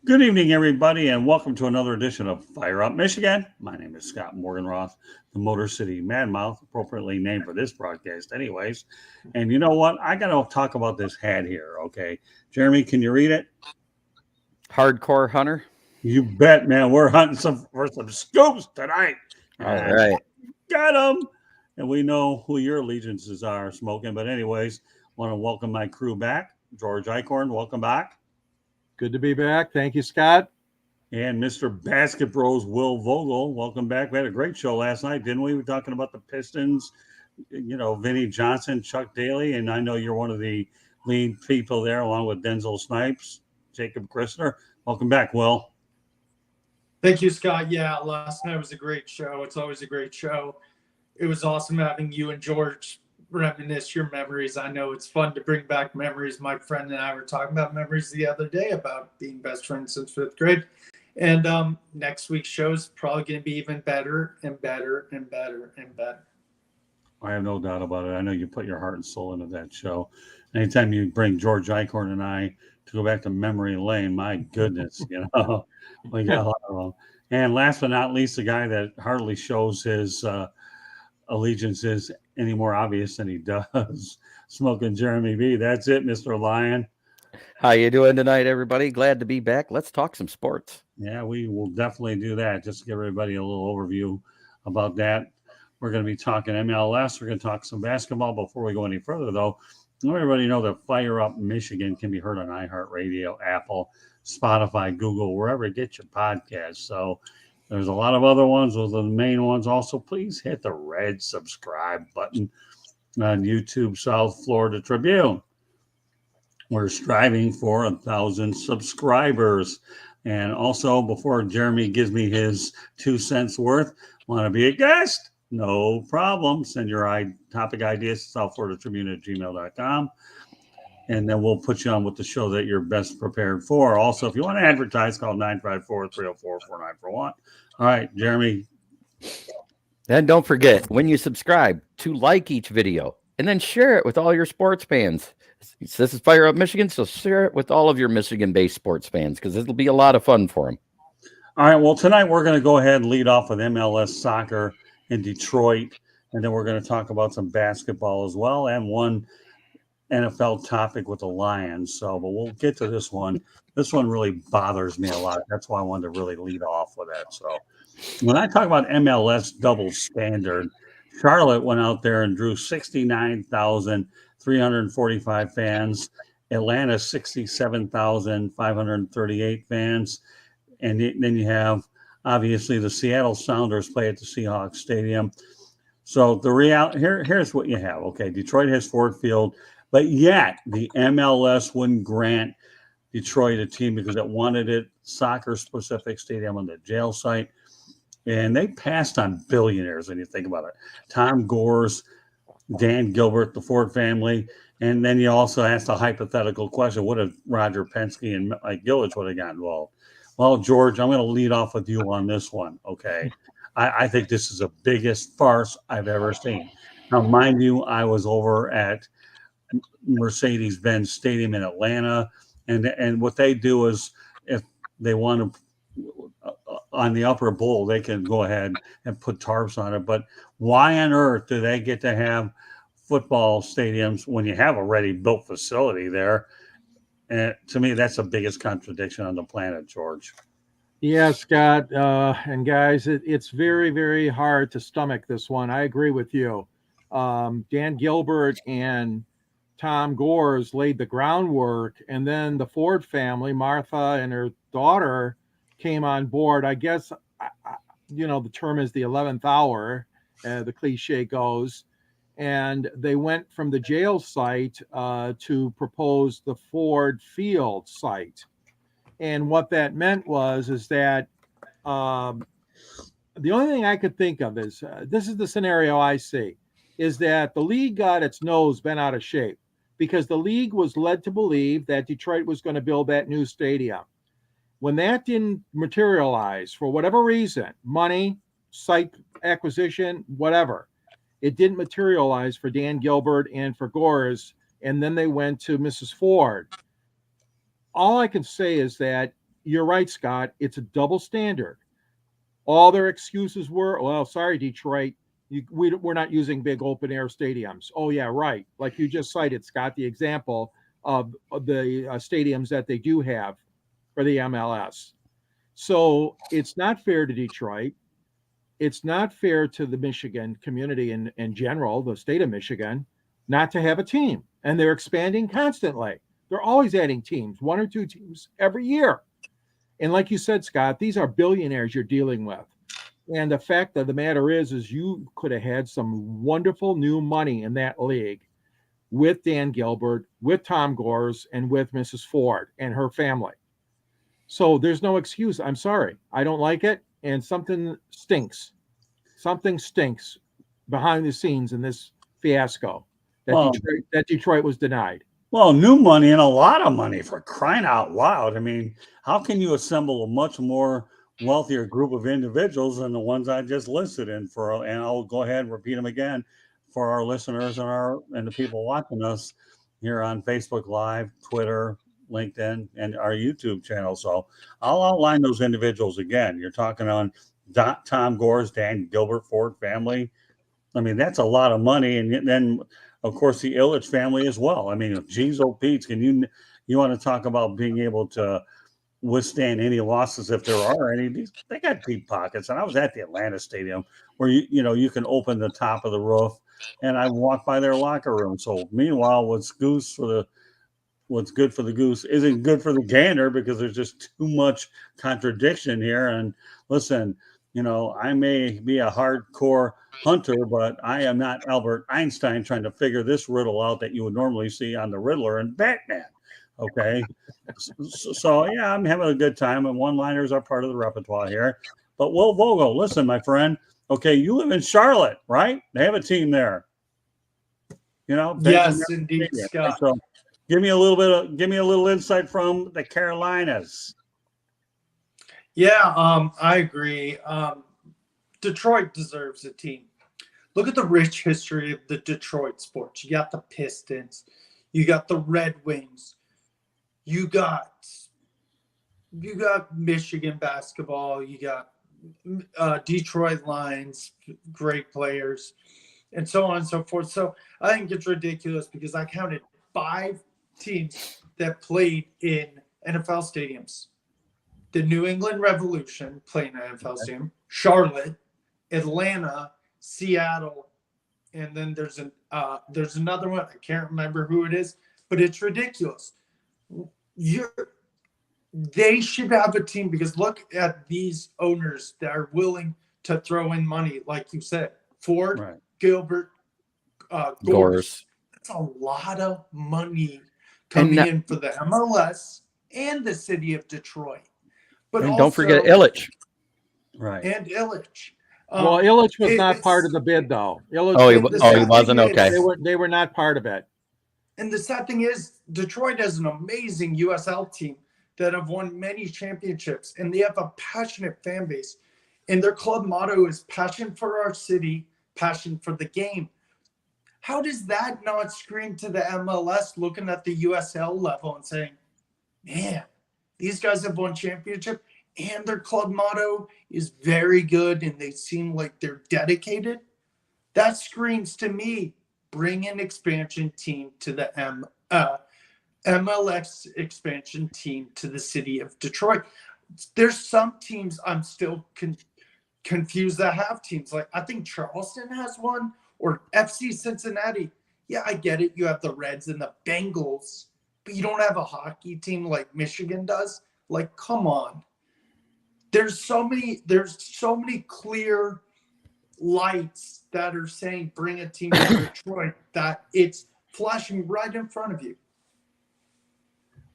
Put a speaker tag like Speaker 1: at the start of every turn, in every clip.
Speaker 1: Good evening, everybody, and welcome to another edition of Fire Up Michigan. My name is Scott Morganroth, the Motor City Madmouth, appropriately named for this broadcast, anyways. And you know what? I got to talk about this hat here, okay? Jeremy, can you read it?
Speaker 2: Hardcore hunter.
Speaker 1: You bet, man. We're hunting for some scoops tonight.
Speaker 2: All
Speaker 1: And
Speaker 2: right.
Speaker 1: got them. And we know who your allegiances are, smoking. But, anyways, want to welcome my crew back. George Eichhorn, welcome back.
Speaker 3: Good to be back. Thank you, Scott.
Speaker 1: And Mr. Basket Bros Will Vogel, welcome back. We had a great show last night, didn't we? We were talking about the Pistons, Vinny Johnson, Chuck Daly, and I know you're one of the lead people there, along with Denzel Snipes, Jacob Christner. Welcome back, Will.
Speaker 4: Thank you, Scott. Yeah, last night was a great show. It's always a great show. It was awesome having you and George reminisce your memories. I know it's fun to bring back memories. My friend and I were talking about memories the other day about being best friends since fifth grade. And next week's show is probably going to be even better and better and better and better.
Speaker 1: I have no doubt about it. I know you put your heart and soul into that show. Anytime you bring George Eichhorn and I to go back to memory lane, my goodness, we got a lot of them. And last but not least, the guy that hardly shows his allegiances any more obvious than he does, smoking Jeremy B. That's it, Mr. Lion.
Speaker 2: How you doing tonight, everybody? Glad to be back. Let's talk some sports.
Speaker 1: Yeah, we will definitely do that. Just to give everybody a little overview about that. We're going to be talking MLS. We're going to talk some basketball. Before we go any further, though, let everybody know that Fire Up Michigan can be heard on iHeartRadio, Apple, Spotify, Google, wherever you get your podcasts. So there's a lot of other ones. Those are the main ones. Also, please hit the red subscribe button on YouTube South Florida Tribune. We're striving for 1,000 subscribers. And also, before Jeremy gives me his 2 cents worth, want to be a guest? No problem. Send your topic ideas to southfloridatribune@gmail.com. And then we'll put you on with the show that you're best prepared for. Also, if you want to advertise, call 954-304-4941. All right, Jeremy.
Speaker 2: And don't forget, when you subscribe, to like each video and then share it with all your sports fans. This is Fire Up Michigan, so share it with all of your Michigan-based sports fans because it'll be a lot of fun for them.
Speaker 1: All right, well, tonight we're going to go ahead and lead off with MLS soccer in Detroit, and then we're going to talk about some basketball as well and one NFL topic with the Lions. So, but we'll get to this one. This one really bothers me a lot. That's why I wanted to really lead off with that. So, when I talk about MLS double standard, Charlotte went out there and drew 69,345 fans. Atlanta, 67,538 fans. And then you have, obviously, the Seattle Sounders play at the Seahawks Stadium. So here's what you have. Okay, Detroit has Ford Field, but yet the MLS wouldn't grant Detroit a team because it wanted it soccer-specific stadium on the jail site. And they passed on billionaires when you think about it. Tom Gores, Dan Gilbert, the Ford family. And then you also ask the hypothetical question, what if Roger Penske and Mike Gillich would have gotten involved? Well, George, I'm going to lead off with you on this one, okay? I think this is the biggest farce I've ever seen. Now, mind you, I was over at Mercedes-Benz Stadium in Atlanta, and what they do is if they want to on the upper bowl, they can go ahead and put tarps on it. But why on earth do they get to have football stadiums when you have a ready built facility there? And to me, that's the biggest contradiction on the planet, George.
Speaker 3: Yeah, Scott, and guys, it's very, very hard to stomach this one. I agree with you. Dan Gilbert and Tom Gores laid the groundwork, and then the Ford family, Martha and her daughter, came on board. I guess, the term is the 11th hour, the cliche goes. And they went from the jail site to propose the Ford Field site. And what that meant is that the only thing I could think of is this is the scenario I see, is that the league got its nose bent out of shape because the league was led to believe that Detroit was going to build that new stadium. When that didn't materialize for whatever reason, money, site acquisition, whatever, it didn't materialize for Dan Gilbert and for Gores, and then they went to Mrs. Ford. All I can say is that you're right, Scott. It's a double standard. All their excuses were, well, sorry, Detroit, we're not using big open air stadiums. Oh, yeah, right. Like you just cited, Scott, the example of the stadiums that they do have for the MLS. So it's not fair to Detroit. It's not fair to the Michigan community in general, the state of Michigan, not to have a team. And they're expanding constantly. They're always adding teams, 1 or 2 teams every year. And like you said, Scott, these are billionaires you're dealing with. And the fact of the matter is you could have had some wonderful new money in that league with Dan Gilbert, with Tom Gores, and with Mrs. Ford and her family. So there's no excuse. I'm sorry. I don't like it. And something stinks. Something stinks behind the scenes in this fiasco that Detroit was denied.
Speaker 1: Well, new money and a lot of money, for crying out loud. I mean, how can you assemble a much more wealthier group of individuals than the ones I just listed? And I'll go ahead and repeat them again for our listeners and the people watching us here on Facebook Live, Twitter, LinkedIn, and our YouTube channel. So I'll outline those individuals again. You're talking on Tom Gores, Dan Gilbert, Ford family. I mean, that's a lot of money. And then, of course, the Illich family as well. I mean, geez, oh, Pete, you want to talk about being able to withstand any losses if there are any? They got deep pockets. And I was at the Atlanta Stadium where you can open the top of the roof, and I walked by their locker room. So meanwhile, what's good for the goose isn't good for the gander, because there's just too much contradiction here. And listen, I may be a hardcore hunter, but I am not Albert Einstein trying to figure this riddle out that you would normally see on the Riddler and Batman. Okay. So yeah, I'm having a good time, and one-liners are part of the repertoire here. But Will Vogel, listen, my friend. Okay, you live in Charlotte, right? They have a team there.
Speaker 4: Yes, indeed, Scott.
Speaker 1: So give me a little insight from the Carolinas.
Speaker 4: Yeah, I agree. Detroit deserves a team. Look at the rich history of the Detroit sports. You got the Pistons, you got the Red Wings, you got Michigan basketball, you got Detroit Lions, great players, and so on and so forth. So I think it's ridiculous because I counted 5 teams that played in NFL stadiums. The New England Revolution playing an NFL stadium, Charlotte, Atlanta, Seattle, and then there's another one. I can't remember who it is, but it's ridiculous. They should have a team, because look at these owners that are willing to throw in money, like you said, Ford, right. Gilbert, Gores. That's a lot of money coming in for the MLS and the city of Detroit. But
Speaker 2: and don't forget Illich.
Speaker 1: Right.
Speaker 4: And Illich.
Speaker 3: Well, Illich was not part of the bid, though.
Speaker 2: Illich, he wasn't. Okay.
Speaker 3: They were not part of it.
Speaker 4: And the sad thing is, Detroit has an amazing USL team that have won many championships, and they have a passionate fan base. And their club motto is passion for our city, passion for the game. How does that not scream to the MLS looking at the USL level and saying, man, these guys have won championship and their club motto is very good and they seem like they're dedicated? That screams to me, bring an expansion team to the MLS expansion team to the city of Detroit. There's some teams I'm still confused that have teams. Like I think Charleston has one, or FC Cincinnati. Yeah, I get it. You have the Reds and the Bengals, but you don't have a hockey team like Michigan does. Like, come on. There's so many clear lights that are saying bring a team to Detroit that it's flashing right in front of you.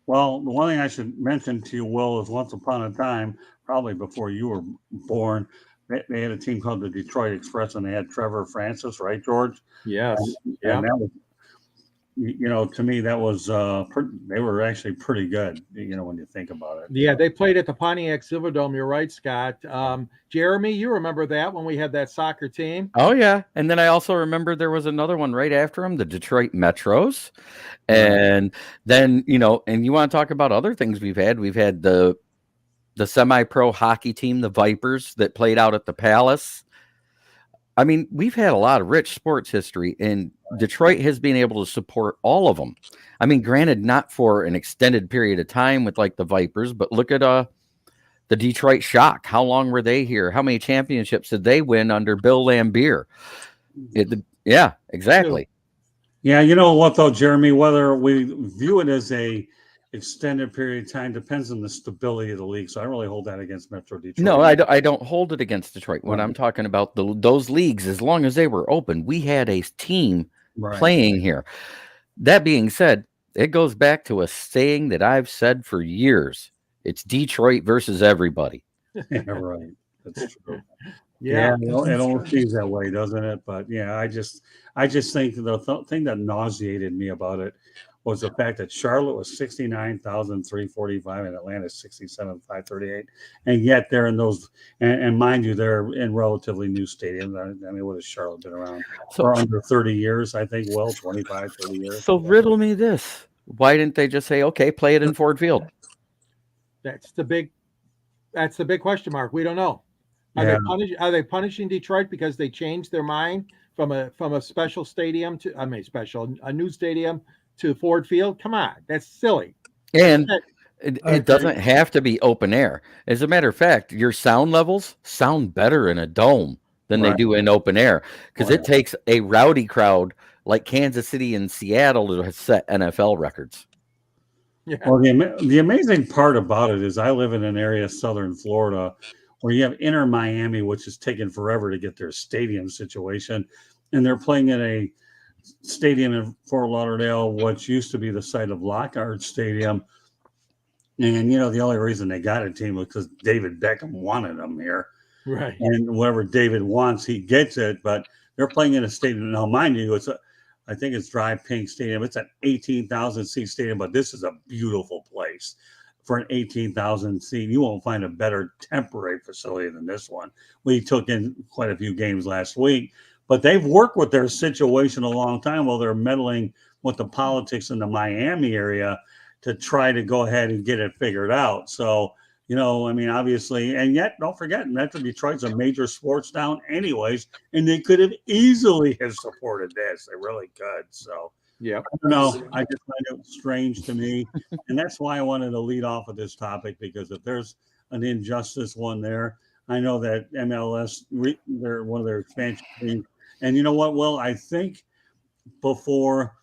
Speaker 1: Well, the one thing I should mention to you, Will, is once upon a time, probably before you were born, they had a team called the Detroit Express, and they had Trevor Francis, right, George?
Speaker 3: Yes.
Speaker 1: And that was, to me, that was they were actually pretty good, when you think about it.
Speaker 3: Yeah, they played at the Pontiac Silverdome. You're right, Scott. Jeremy, you remember that when we had that soccer team?
Speaker 2: Oh, yeah. And then I also remember there was another one right after them, the Detroit Metros. And then, and you want to talk about other things we've had. We've had the the semi-pro hockey team, the Vipers, that played out at the Palace. I mean, we've had a lot of rich sports history, and Detroit has been able to support all of them. I mean, granted, not for an extended period of time with like the Vipers, but look at the Detroit Shock. How long were they here? How many championships did they win under Bill Lambier? Yeah, exactly.
Speaker 1: Yeah, you know what though, Jeremy? Whether we view it as a extended period of time depends on the stability of the league. So I don't really hold that against Metro Detroit.
Speaker 2: No, I don't hold it against Detroit. When I'm talking about those leagues, as long as they were open, we had a team playing here. That being said, it goes back to a saying that I've said for years. It's Detroit versus everybody.
Speaker 1: Yeah, right. That's true.
Speaker 3: Yeah,
Speaker 1: it almost seems that way, doesn't it? But yeah, I just think the thing that nauseated me about it was the fact that Charlotte was 69,345 and Atlanta 67,538, and yet they're in those. And mind you, they're in relatively new stadiums. I mean, what has Charlotte been around for under 30 years? I think 25, 30 years.
Speaker 2: So riddle me this: why didn't they just say, okay, play it in Ford Field?
Speaker 3: That's the big question mark. We don't know. Are they punishing Detroit because they changed their mind from a special stadium to a new stadium to Ford Field? Come on, that's silly.
Speaker 2: And it doesn't have to be open air. As a matter of fact, your sound levels sound better in a dome than they do in open air, because it takes a rowdy crowd like Kansas City and Seattle to set NFL records.
Speaker 1: Yeah. Well, the amazing part about it is I live in an area, Southern Florida, where you have Inter Miami, which has taken forever to get their stadium situation, and they're playing in a stadium in Fort Lauderdale, which used to be the site of Lockhart Stadium. And the only reason they got a team was because David Beckham wanted them here,
Speaker 3: right?
Speaker 1: And whatever David wants, he gets it. But they're playing in a stadium now. Mind you, I think it's Dry Pink Stadium. It's an 18,000 seat stadium, but this is a beautiful place. For an 18,000 seat, you won't find a better temporary facility than this one. We took in quite a few games last week, but they've worked with their situation a long time while they're meddling with the politics in the Miami area to try to go ahead and get it figured out. So, I mean, obviously, and yet don't forget, Metro Detroit's a major sports town anyways, and they could have easily have supported this. They really could. So,
Speaker 3: yeah,
Speaker 1: I don't know. I just find it strange to me. And that's why I wanted to lead off with this topic, because if there's an injustice one there, I know that MLS, they're one of their expansion teams. And you know what, Will? I think before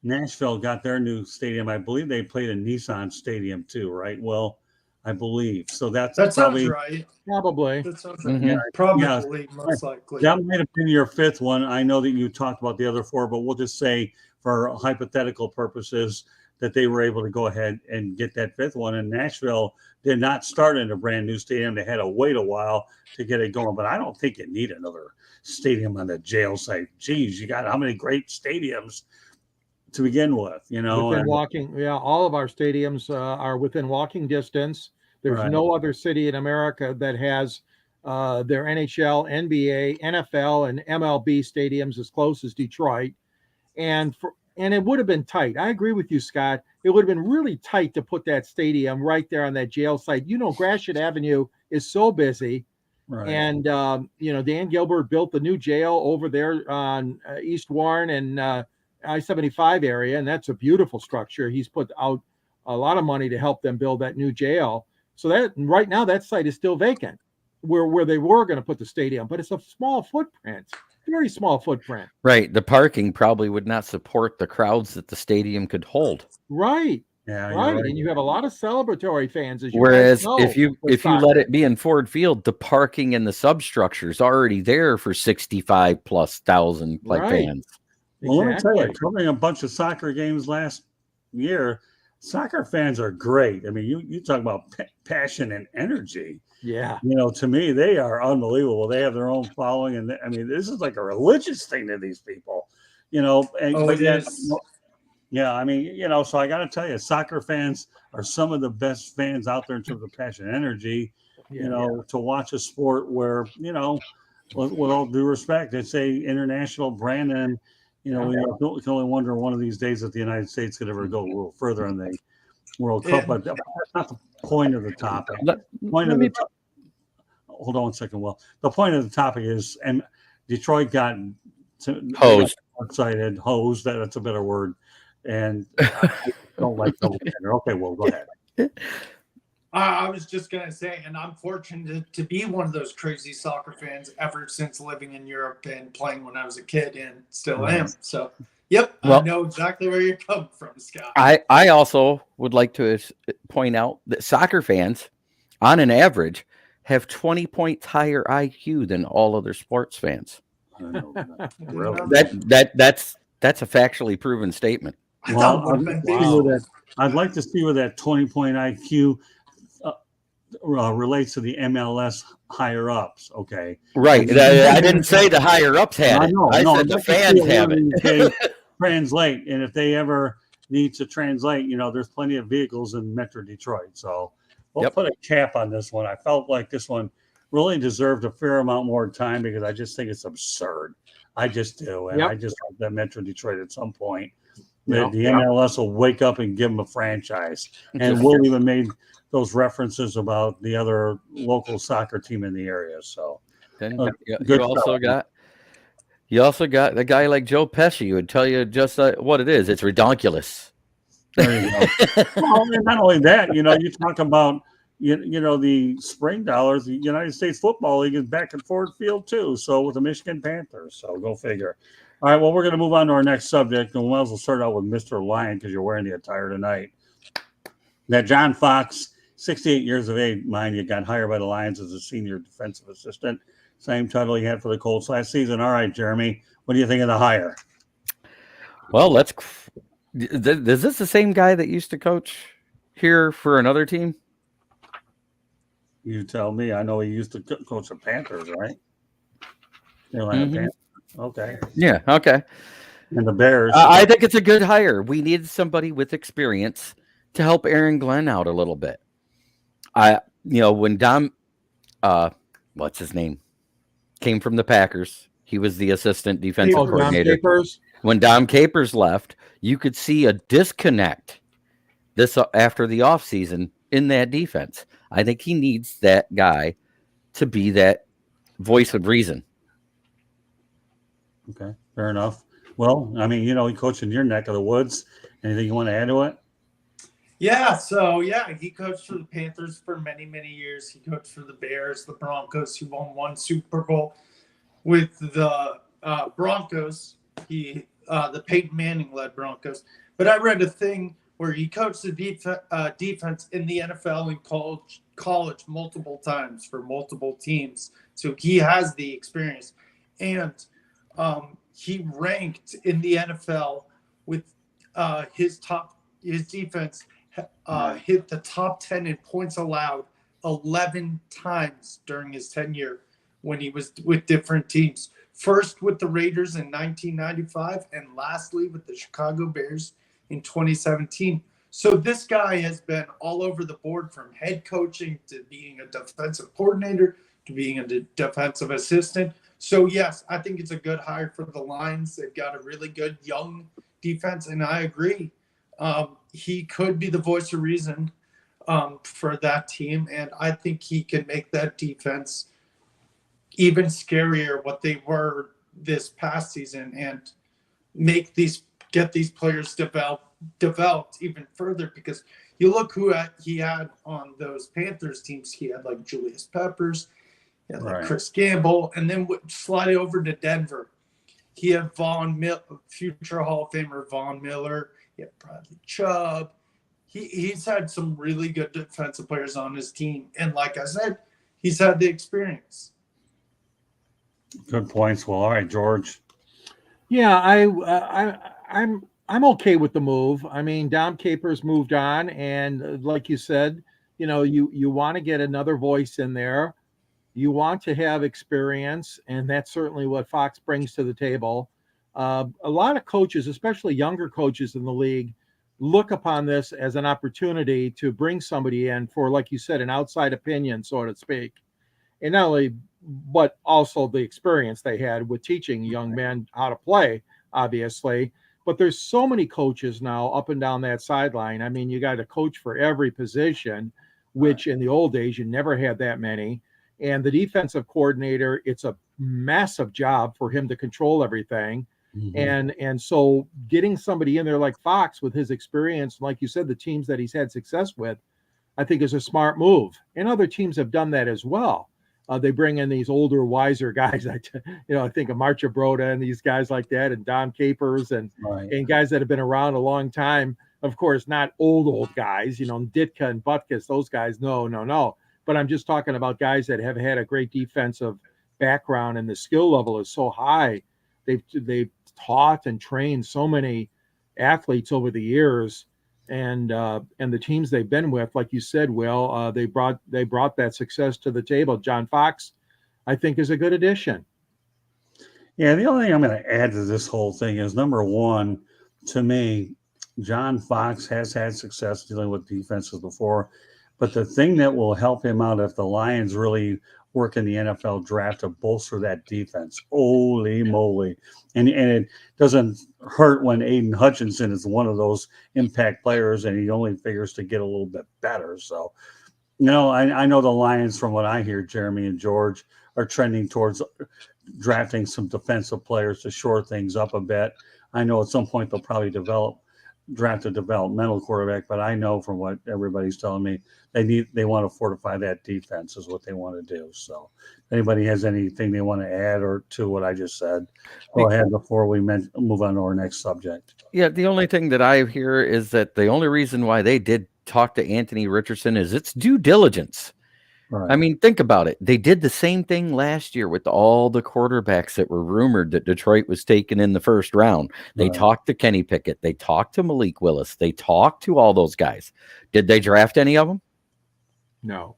Speaker 1: Nashville got their new stadium, I believe they played in Nissan Stadium too, right? Well, I believe. So that
Speaker 4: sounds right.
Speaker 3: Probably.
Speaker 4: That sounds right. Yeah, probably, most likely.
Speaker 1: That might have been your fifth one. I know that you talked about the other four, but we'll just say for hypothetical purposes that they were able to go ahead and get that fifth one. And Nashville did not start in a brand new stadium. They had to wait a while to get it going. But I don't think you need another stadium on the jail site. Geez, you got how many great stadiums to begin with,
Speaker 3: Within walking, all of our stadiums are within walking distance. There's no other city in America that has their NHL, NBA, NFL, and MLB stadiums as close as Detroit. And it would have been tight. I agree with you, Scott. It would have been really tight to put that stadium right there on that jail site. Gratiot Avenue is so busy. Right. And, Dan Gilbert built the new jail over there on East Warren and I-75 area, and that's a beautiful structure. He's put out a lot of money to help them build that new jail. So that right now that site is still vacant where they were going to put the stadium, but it's a small footprint. Very small footprint.
Speaker 2: Right. The parking probably would not support the crowds that the stadium could hold.
Speaker 3: Right.
Speaker 1: Yeah.
Speaker 3: Right. And you have a lot of celebratory fans.
Speaker 2: Whereas if you let it be in Ford Field, the parking and the substructure is already there for 65,000+ fans.
Speaker 1: Well, let me tell you, covering a bunch of soccer games last year, soccer fans are great. I mean, you talk about passion and energy.
Speaker 3: Yeah.
Speaker 1: To me, they are unbelievable. They have their own following. And I mean, this is like a religious thing to these people, Yeah. I mean, so I got to tell you, soccer fans are some of the best fans out there in terms of passion and energy, to watch a sport where, with all due respect, it's a international brand. And, we can only wonder one of these days if the United States could ever go a little further on the World Cup, but that's not the point of the topic. Hold on one second. Well, the point of the topic is, and Detroit got
Speaker 2: Hosed.
Speaker 1: excited, hosed. That's a better word, and I don't like double standard. Okay, well, go ahead.
Speaker 4: I was just going to say, and I'm fortunate to be one of those crazy soccer fans ever since living in Europe and playing when I was a kid and still am. So, yep, I know exactly where you're coming from, Scott.
Speaker 2: I also would like to point out that soccer fans, on an average, have 20 points higher IQ than all other sports fans.
Speaker 1: Really?
Speaker 2: That's a factually proven statement.
Speaker 1: Well, I'd like to see where that 20-point IQ relates to the MLS higher ups. Okay,
Speaker 2: right. I didn't say the higher ups had it. I said the fans have it.
Speaker 1: Translate, and if they ever need to translate, there's plenty of vehicles in Metro Detroit. So we'll put a cap on this one. I felt like this one really deserved a fair amount more time because I just think it's absurd. I just do, and I just hope that Metro Detroit at some point, the MLS will wake up and give them a franchise. And Will even made those references about the other local soccer team in the area. So
Speaker 2: then you also got a guy like Joe Pesci who would tell you just what it is. It's redonkulous.
Speaker 1: There you go. Well, and not only that, you talk about the spring dollars. The United States Football League is back at Ford Field too. So with the Michigan Panthers. So go figure. All right. Well, we're going to move on to our next subject, and we might as well start out with Mr. Lion because you're wearing the attire tonight. That John Fox, 68 years of age, mind you, got hired by the Lions as a senior defensive assistant. Same title he had for the Colts last season. All right, Jeremy, what do you think of the hire?
Speaker 2: Well, is this the same guy that used to coach here for another team?
Speaker 1: You tell me. I know he used to coach the Panthers, right? Panthers. Okay.
Speaker 2: Yeah. Okay.
Speaker 1: And the Bears.
Speaker 2: I think it's a good hire. We needed somebody with experience to help Aaron Glenn out a little bit. When Dom, what's his name, came from the Packers, he was the assistant defensive coordinator. When Dom Capers left, you could see a disconnect after the offseason in that defense. I think he needs that guy to be that voice of reason.
Speaker 1: Okay, fair enough. Well, I mean, he coached in your neck of the woods. Anything you want to add to it?
Speaker 4: Yeah, he coached for the Panthers for many, many years. He coached for the Bears, the Broncos, who won one Super Bowl with the Broncos. The Peyton Manning-led Broncos. But I read a thing where he coached the defense in the NFL and college multiple times for multiple teams. So he has the experience. And he ranked in the NFL with his defense hit the top 10 in points allowed 11 times during his tenure when he was with different teams. First with the Raiders in 1995 and lastly with the Chicago Bears in 2017. So this guy has been all over the board from head coaching to being a defensive coordinator to being a defensive assistant. So, yes, I think it's a good hire for the Lions. They've got a really good young defense, and I agree. He could be the voice of reason for that team, and I think he can make that defense even scarier what they were this past season and get these players developed even further, because you look who he had on those Panthers teams. He had like Julius Peppers, he had like Chris Gamble, and then slide over to Denver. He had future Hall of Famer Von Miller. He had Bradley Chubb. He's had some really good defensive players on his team, and like I said, he's had the experience.
Speaker 1: Good points. Well, all right, George.
Speaker 3: Yeah, I'm okay with the move. I mean, Dom Capers moved on, and like you said, you want to get another voice in there. You want to have experience, and that's certainly what Fox brings to the table. A lot of coaches, especially younger coaches in the league, look upon this as an opportunity to bring somebody in for, like you said, an outside opinion, so to speak. And not only, but also the experience they had with teaching young men how to play, obviously. But there's so many coaches now up and down that sideline. I mean, you got a coach for every position, which in the old days you never had that many. And the defensive coordinator, it's a massive job for him to control everything. And so getting somebody in there like Fox with his experience, like you said, the teams that he's had success with, I think is a smart move. And other teams have done that as well. They bring in these older, wiser guys. I think of Marcia Broda and these guys like that, and Don Capers and guys that have been around a long time. Of course, not old guys, Ditka and Butkus, those guys. No. But I'm just talking about guys that have had a great defensive background, and the skill level is so high. They've taught and trained so many athletes over the years. And the teams they've been with, like you said, Will, they brought that success to the table. John Fox, I think, is a good addition.
Speaker 1: Yeah, the only thing I'm going to add to this whole thing is, number one, to me, John Fox has had success dealing with defenses before, but the thing that will help him out if the Lions really work in the NFL draft to bolster that defense, holy moly. And it doesn't hurt when Aiden Hutchinson is one of those impact players, and he only figures to get a little bit better. So, I know the Lions, from what I hear, Jeremy and George, are trending towards drafting some defensive players to shore things up a bit. I know at some point they'll probably draft a developmental quarterback, but I know from what everybody's telling me, they want to fortify that defense is what they want to do. So if anybody has anything they want to add or to what I just said, go ahead before we move on to our next subject.
Speaker 2: Yeah, the only thing that I hear is that the only reason why they did talk to Anthony Richardson is it's due diligence. Right. I mean, think about it. They did the same thing last year with all the quarterbacks that were rumored that Detroit was taken in the first round. They talked to Kenny Pickett. They talked to Malik Willis. They talked to all those guys. Did they draft any of them?
Speaker 3: No.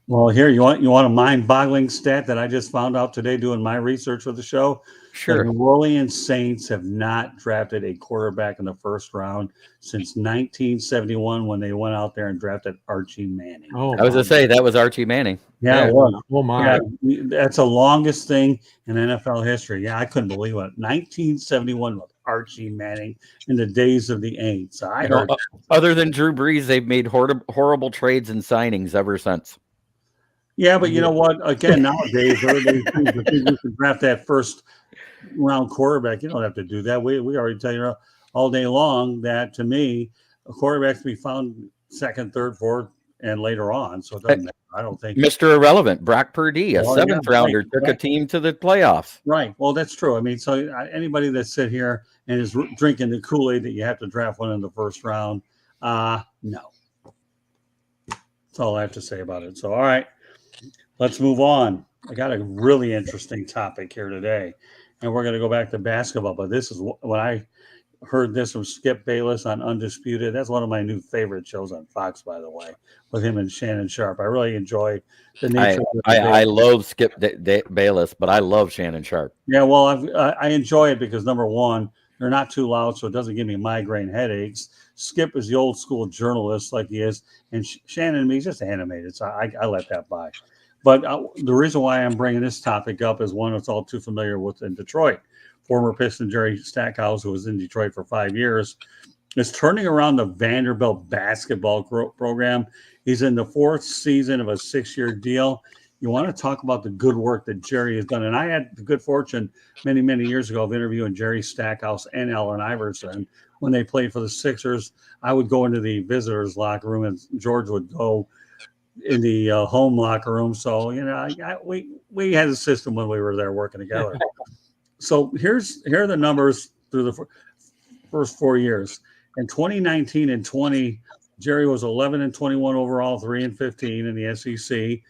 Speaker 1: Well, here, you want a mind-boggling stat that I just found out today doing my research for the show?
Speaker 2: Sure.
Speaker 1: The New Orleans Saints have not drafted a quarterback in the first round since 1971 when they went out there and drafted Archie Manning.
Speaker 2: Oh, I was going to say that was Archie Manning.
Speaker 1: Yeah, it was.
Speaker 3: Oh, my.
Speaker 1: Yeah, that's the longest thing in NFL history. Yeah, I couldn't believe it. 1971 with Archie Manning in the days of the Aints. I heard.
Speaker 2: Other than Drew Brees, they've made horrible trades and signings ever since.
Speaker 1: Yeah, but you know what? Again, nowadays, everybody thinks you can draft that first round quarterback. You don't have to do that. We already tell you all day long that, to me, a quarterback can be found second, third, fourth, and later on. So it doesn't matter. I don't think.
Speaker 2: Mr. Irrelevant, Brock Purdy, a seventh rounder, took a team to the playoffs.
Speaker 1: Right. Well, that's true. I mean, so anybody that sit here and is drinking the Kool-Aid that you have to draft one in the first round, no. That's all I have to say about it. So, all right. Let's move on. I got a really interesting topic here today, and we're going to go back to basketball. But this is when I heard this from Skip Bayless on Undisputed. That's one of my new favorite shows on Fox, by the way, with him and Shannon Sharp. I really enjoy the nature of it.
Speaker 2: I love Skip Bayless, but I love Shannon Sharp.
Speaker 1: Yeah, well, I enjoy it because, number one, they're not too loud, so it doesn't give me migraine headaches. Skip is the old school journalist like he is, and Shannon and me is just animated, so I let that by. But the reason why I'm bringing this topic up is one that's all too familiar with in Detroit. Former Piston Jerry Stackhouse, who was in Detroit for 5 years, is turning around the Vanderbilt basketball program. He's in the fourth season of a 6-year deal. You want to talk about the good work that Jerry has done. And I had the good fortune many, many years ago of interviewing Jerry Stackhouse and Allen Iverson. When they played for the Sixers, I would go into the visitors' locker room, and George would go in the home locker room. So, we had a system when we were there working together. So here are the numbers through the first 4 years. In 2019 and 20, Jerry was 11-21 overall, 3-15 in the SEC.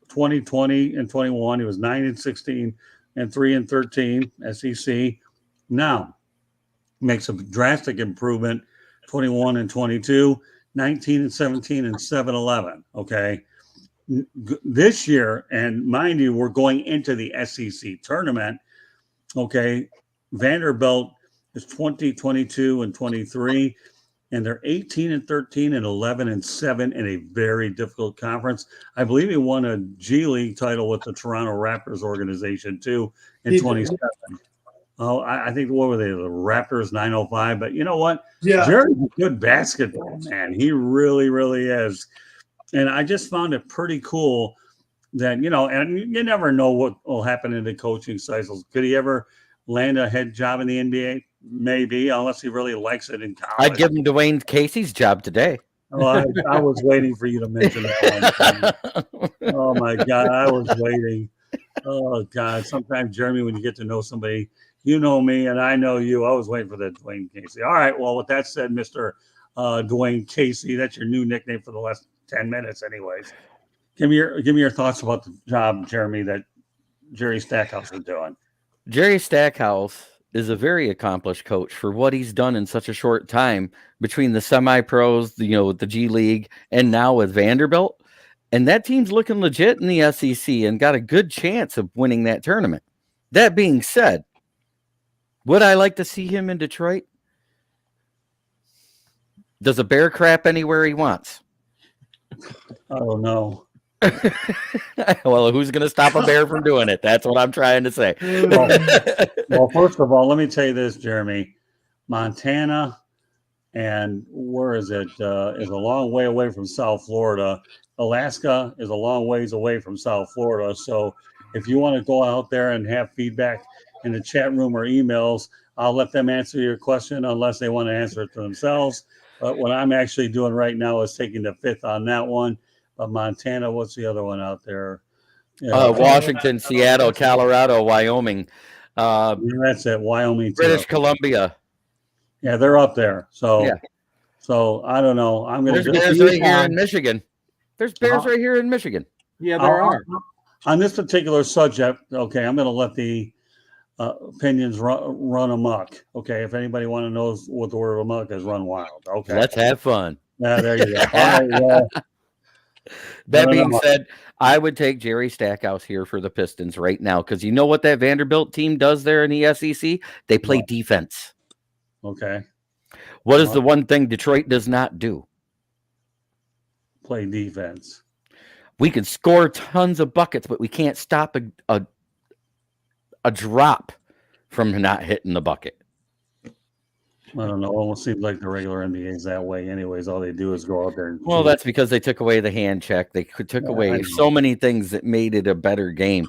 Speaker 1: 2020 and 21, he was 9-16 and 3-13 SEC. Now makes a drastic improvement. 21 and 22, 19 and 17 and 7-11. Okay. This year, and mind you, we're going into the SEC tournament. Okay. Vanderbilt is 20, 22 and 23, and they're 18 and 13 and 11 and 7 in a very difficult conference. I believe he won a G League title with the Toronto Raptors organization too in 27. Oh, I think what were they? The Raptors 905. But you know what?
Speaker 4: Yeah.
Speaker 1: Jerry's a good basketball man. He really, really is. And I just found it pretty cool that, and you never know what will happen in the coaching cycles. Could he ever land a head job in the NBA? Maybe, unless he really likes it in college.
Speaker 2: I'd give him Dwayne Casey's job today.
Speaker 1: Oh, I was waiting for you to mention that one. Oh my God, I was waiting. Oh God, sometimes Jeremy, when you get to know somebody, you know me and I know you. I was waiting for that Dwayne Casey. All right, well, with that said, Mr. Dwayne Casey, that's your new nickname for the last 10 minutes, anyways. Give me your thoughts about the job, Jeremy, that Jerry Stackhouse is doing.
Speaker 2: Jerry Stackhouse is a very accomplished coach for what he's done in such a short time between the semi-pros, with the G League, and now with Vanderbilt. And that team's looking legit in the SEC and got a good chance of winning that tournament. That being said, would I like to see him in Detroit? Does a bear crap anywhere he wants?
Speaker 1: I don't know.
Speaker 2: Well, who's going to stop a bear from doing it? That's what I'm trying to say.
Speaker 1: Well, first of all, let me tell you this, Jeremy. Montana and where is it? Is a long way away from South Florida. Alaska is a long ways away from South Florida. So if you want to go out there and have feedback in the chat room or emails, I'll let them answer your question unless they want to answer it to themselves. But what I'm actually doing right now is taking the fifth on that one. But Montana, what's the other one out there?
Speaker 2: Washington, Seattle, Colorado, Wyoming.
Speaker 1: That's it. Wyoming,
Speaker 2: British Columbia.
Speaker 1: Yeah, they're up there. So,
Speaker 2: yeah.
Speaker 1: So I don't know. I'm going to.
Speaker 2: There's bears right here in Michigan. There's bears right here in Michigan.
Speaker 3: Yeah, there are.
Speaker 1: On this particular subject, okay, I'm going to let the opinions run amok. Okay, if anybody want to know what the word amok is, run wild. Okay,
Speaker 2: let's have fun.
Speaker 1: Yeah, there you go. All right, well,
Speaker 2: that being said, I would take Jerry Stackhouse here for the Pistons right now because you know what that Vanderbilt team does there in the SEC? They play defense.
Speaker 1: Okay.
Speaker 2: What is the one thing Detroit does not do?
Speaker 1: Play defense.
Speaker 2: We can score tons of buckets, but we can't stop a drop from not hitting the bucket.
Speaker 1: I don't know. It almost seems like the regular NBA is that way. Anyways, all they do is go out there.
Speaker 2: Well, that's because they took away the hand check. They took away so many things that made it a better game.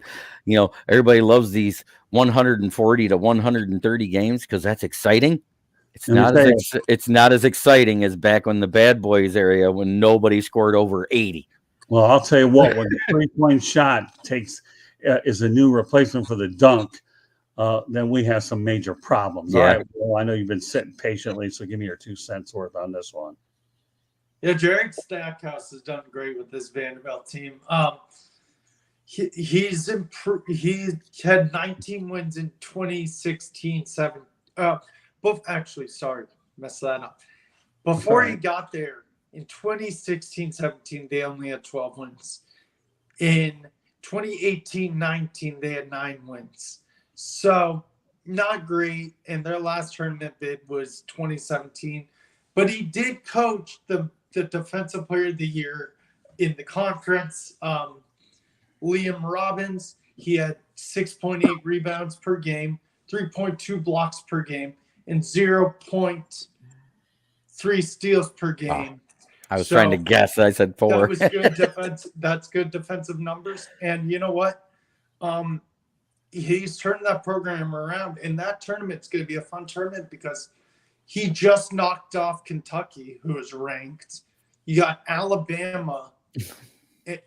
Speaker 2: Everybody loves these 140 to 130 games because that's exciting. It's not as exciting as back when the Bad Boys area when nobody scored over 80.
Speaker 1: Well, I'll tell you what. When the 3-point shot is a new replacement for the dunk. Then we have some major problems.
Speaker 2: Yeah.
Speaker 1: All right. Well, I know you've been sitting patiently, so give me your 2 cents worth on this one.
Speaker 4: Yeah, Jerry Stackhouse has done great with this Vanderbilt team. He's improved. He had 19 wins in 2016, messed that up. Before he got there in 2016-17, they only had 12 wins. In 2018-19, they had 9 wins. So not great. And their last tournament bid was 2017. But he did coach the Defensive Player of the Year in the conference. Liam Robbins, he had 6.8 rebounds per game, 3.2 blocks per game, and 0.3 steals per game.
Speaker 2: I was trying to guess. I said 4.
Speaker 4: That was good defense. That's good defensive numbers. And you know what? He's turned that program around, and that tournament's going to be a fun tournament because he just knocked off Kentucky, who is ranked. You got Alabama. You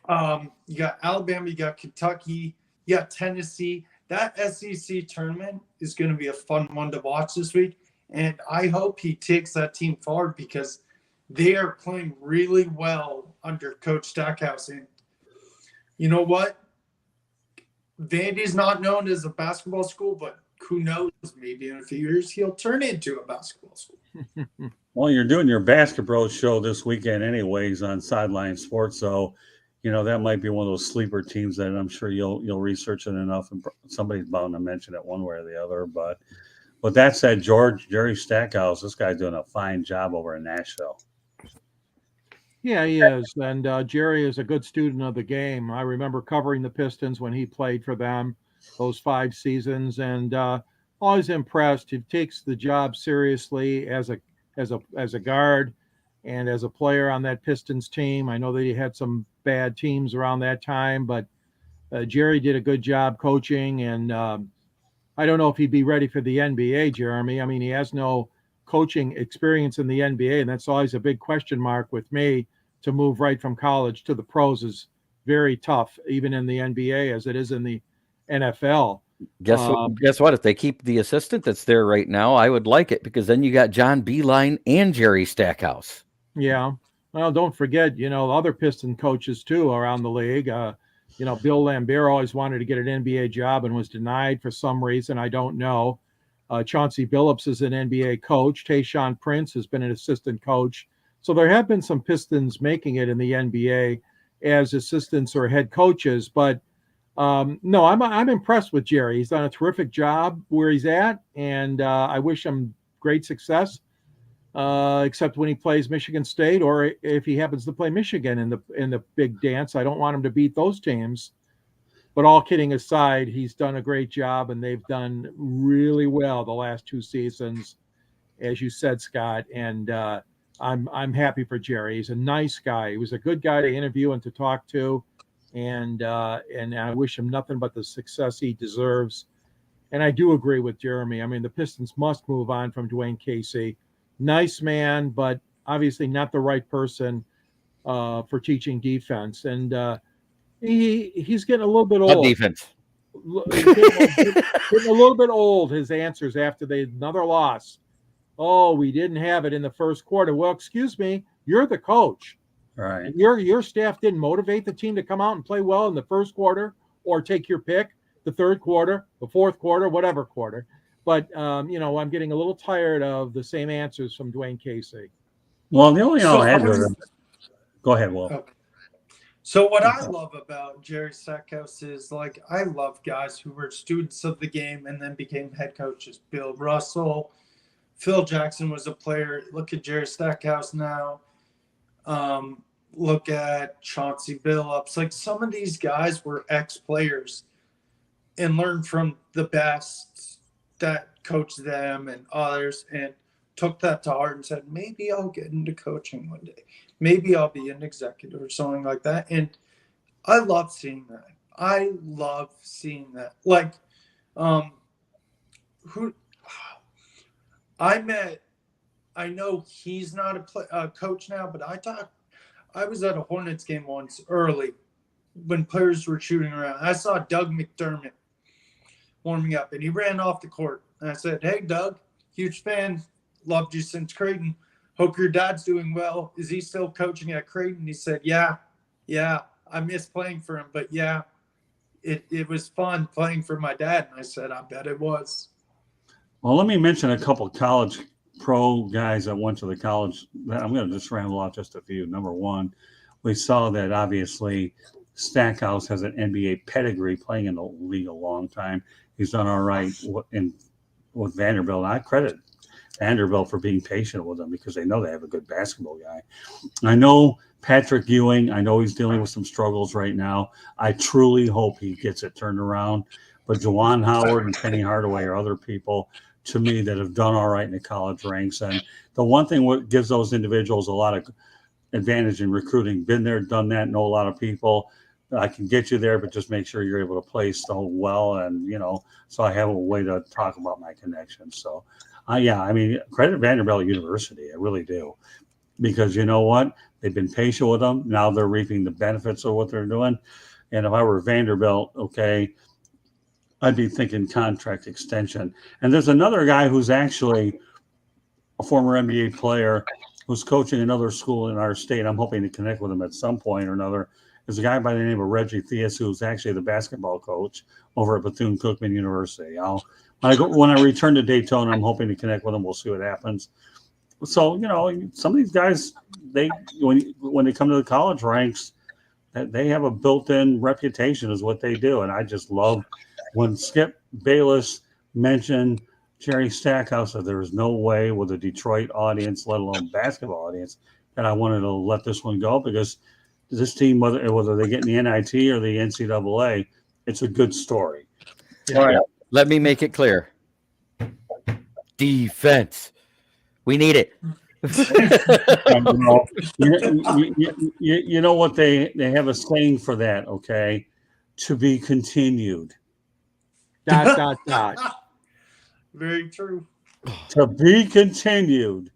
Speaker 4: got Kentucky. You got Tennessee. That SEC tournament is going to be a fun one to watch this week, and I hope he takes that team forward because they are playing really well under Coach Stackhouse. And you know what? Vandy's not known as a basketball school, but who knows? Maybe in a few years he'll turn into a basketball school.
Speaker 1: Well, you're doing your basketball show this weekend anyways on Sideline Sports, so that might be one of those sleeper teams that I'm sure you'll research it enough, and somebody's bound to mention it one way or the other. But with that said, Jerry Stackhouse, this guy's doing a fine job over in Nashville.
Speaker 3: Yeah, he is. And Jerry is a good student of the game. I remember covering the Pistons when he played for them those 5 seasons. And always impressed. He takes the job seriously as a guard and as a player on that Pistons team. I know that he had some bad teams around that time, but Jerry did a good job coaching, and I don't know if he'd be ready for the NBA, Jeremy. I mean, he has no coaching experience in the NBA, and that's always a big question mark with me. To move right from college to the pros is very tough, even in the NBA as it is in the NFL.
Speaker 2: Guess what? If they keep the assistant that's there right now, I would like it, because then you got John Beeline and Jerry Stackhouse.
Speaker 3: Yeah. Well, don't forget, other Piston coaches too around the league. Bill Lambert always wanted to get an NBA job and was denied for some reason. I don't know. Chauncey Billups is an NBA coach. Tayshaun Prince has been an assistant coach. So there have been some Pistons making it in the NBA as assistants or head coaches. But no, I'm impressed with Jerry. He's done a terrific job where he's at, and I wish him great success. Except when he plays Michigan State, or if he happens to play Michigan in the big dance. I don't want him to beat those teams. But all kidding aside, he's done a great job, and they've done really well the last 2 seasons, as you said, Scott. And I'm happy for Jerry. He's a nice guy. He was a good guy to interview and to talk to, and I wish him nothing but the success he deserves. And I do agree with Jeremy. I mean, the Pistons must move on from Dwayne Casey. Nice man, but obviously not the right person for teaching defense. And he's getting a little bit old.
Speaker 2: Defense.
Speaker 3: Getting a little bit old, his answers after another loss. Oh, we didn't have it in the first quarter. Well, excuse me, you're the coach.
Speaker 1: Right.
Speaker 3: Your staff didn't motivate the team to come out and play well in the first quarter, or take your pick, the third quarter, the fourth quarter, whatever quarter. But, I'm getting a little tired of the same answers from Dwayne Casey.
Speaker 1: Well, the only I'll add to it. Go ahead, Will.
Speaker 4: Okay. So what I love about Jerry Stackhouse is, I love guys who were students of the game and then became head coaches. Bill Russell, Phil Jackson was a player. Look at Jerry Stackhouse now. Look at Chauncey Billups. Some of these guys were ex-players and learned from the best that coached them and others, and took that to heart and said, maybe I'll get into coaching one day. Maybe I'll be an executive or something like that. And I love seeing that. I know he's not a coach now, but I was at a Hornets game once early when players were shooting around. I saw Doug McDermott warming up, and he ran off the court. And I said, hey, Doug, huge fan. Loved you since Creighton. Hope your dad's doing well. Is he still coaching at Creighton? He said, yeah. I miss playing for him, but yeah, it was fun playing for my dad. And I said, I bet it was.
Speaker 1: Well, let me mention a couple college pro guys that went to the college. I'm going to just ramble off just a few. Number one, we saw that obviously Stackhouse has an NBA pedigree, playing in the league a long time. He's done all right with Vanderbilt. I credit Vanderbilt for being patient with them, because they know they have a good basketball guy. I know Patrick Ewing, I know he's dealing with some struggles right now. I truly hope he gets it turned around. But Juwan Howard and Penny Hardaway are other people, to me, that have done all right in the college ranks. And the one thing what gives those individuals a lot of advantage in recruiting, been there, done that, know a lot of people. I can get you there, but just make sure you're able to play so well. And, so I have a way to talk about my connections. So, credit Vanderbilt University. I really do. Because you know what? They've been patient with them. Now they're reaping the benefits of what they're doing. And if I were Vanderbilt, okay, I'd be thinking contract extension. And there's another guy who's actually a former NBA player who's coaching another school in our state. I'm hoping to connect with him at some point or another. There's a guy by the name of Reggie Theus, who's actually the basketball coach over at Bethune-Cookman University. When I return to Daytona, I'm hoping to connect with him. We'll see what happens. So, some of these guys, when they come to the college ranks, they have a built-in reputation is what they do. And I just love when Skip Bayless mentioned Jerry Stackhouse, that there was no way with a Detroit audience, let alone basketball audience, that I wanted to let this one go, because this team, whether they get in the NIT or the NCAA, it's a good story.
Speaker 2: All right. Let me make it clear. Defense. We need it.
Speaker 1: You know what they have a saying for that, okay? To be continued. ...
Speaker 4: Very true.
Speaker 1: To be continued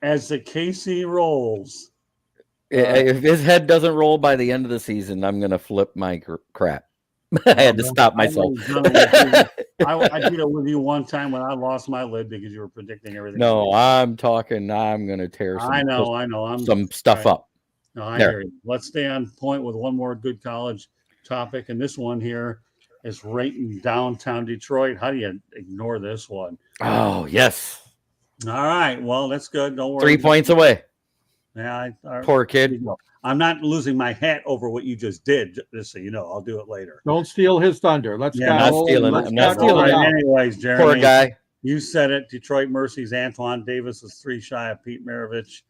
Speaker 1: as the KC rolls.
Speaker 2: If his head doesn't roll by the end of the season, I'm going to flip my crap. I had to stop myself.
Speaker 1: I did it with you one time when I lost my lid because you were predicting everything.
Speaker 2: No, I'm talking. I'm going to tear some.
Speaker 1: I know.
Speaker 2: Some stuff up.
Speaker 1: No, I
Speaker 2: There.
Speaker 1: hear you. Let's stay on point with one more good college topic, and this one here is right in downtown Detroit. How do you ignore this one?
Speaker 2: Oh, yes.
Speaker 1: All right. Well, that's good. Don't worry.
Speaker 2: 3 points away.
Speaker 1: Yeah.
Speaker 2: Poor kid.
Speaker 1: I'm not losing my hat over what you just did, just so you know. I'll do it later.
Speaker 3: Don't steal his thunder. Let's
Speaker 1: Yeah,
Speaker 3: go.
Speaker 2: I'm not stealing it.
Speaker 3: Let's
Speaker 2: I'm not
Speaker 3: go.
Speaker 2: stealing it.
Speaker 1: Anyways, Jeremy.
Speaker 2: Poor guy.
Speaker 1: You said it. Detroit Mercy's Antoine Davis is 3 shy of Pete Maravich's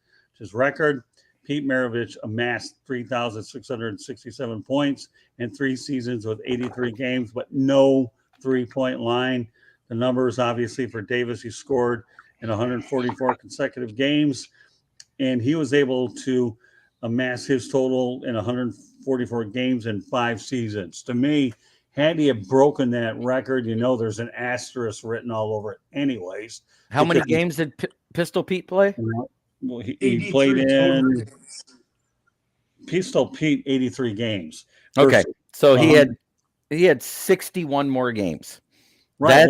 Speaker 1: record. Pete Maravich amassed 3,667 points in 3 seasons with 83 games, but no 3-point line. The numbers, obviously, for Davis, he scored in 144 consecutive games, and he was able to amass his total in 144 games in 5 seasons. To me, had he have broken that record, there's an asterisk written all over it anyways.
Speaker 2: How many games did Pistol Pete play?
Speaker 1: Well, he played in Pistol Pete 83 games.
Speaker 2: Okay, so he had 61 more games.
Speaker 1: Right.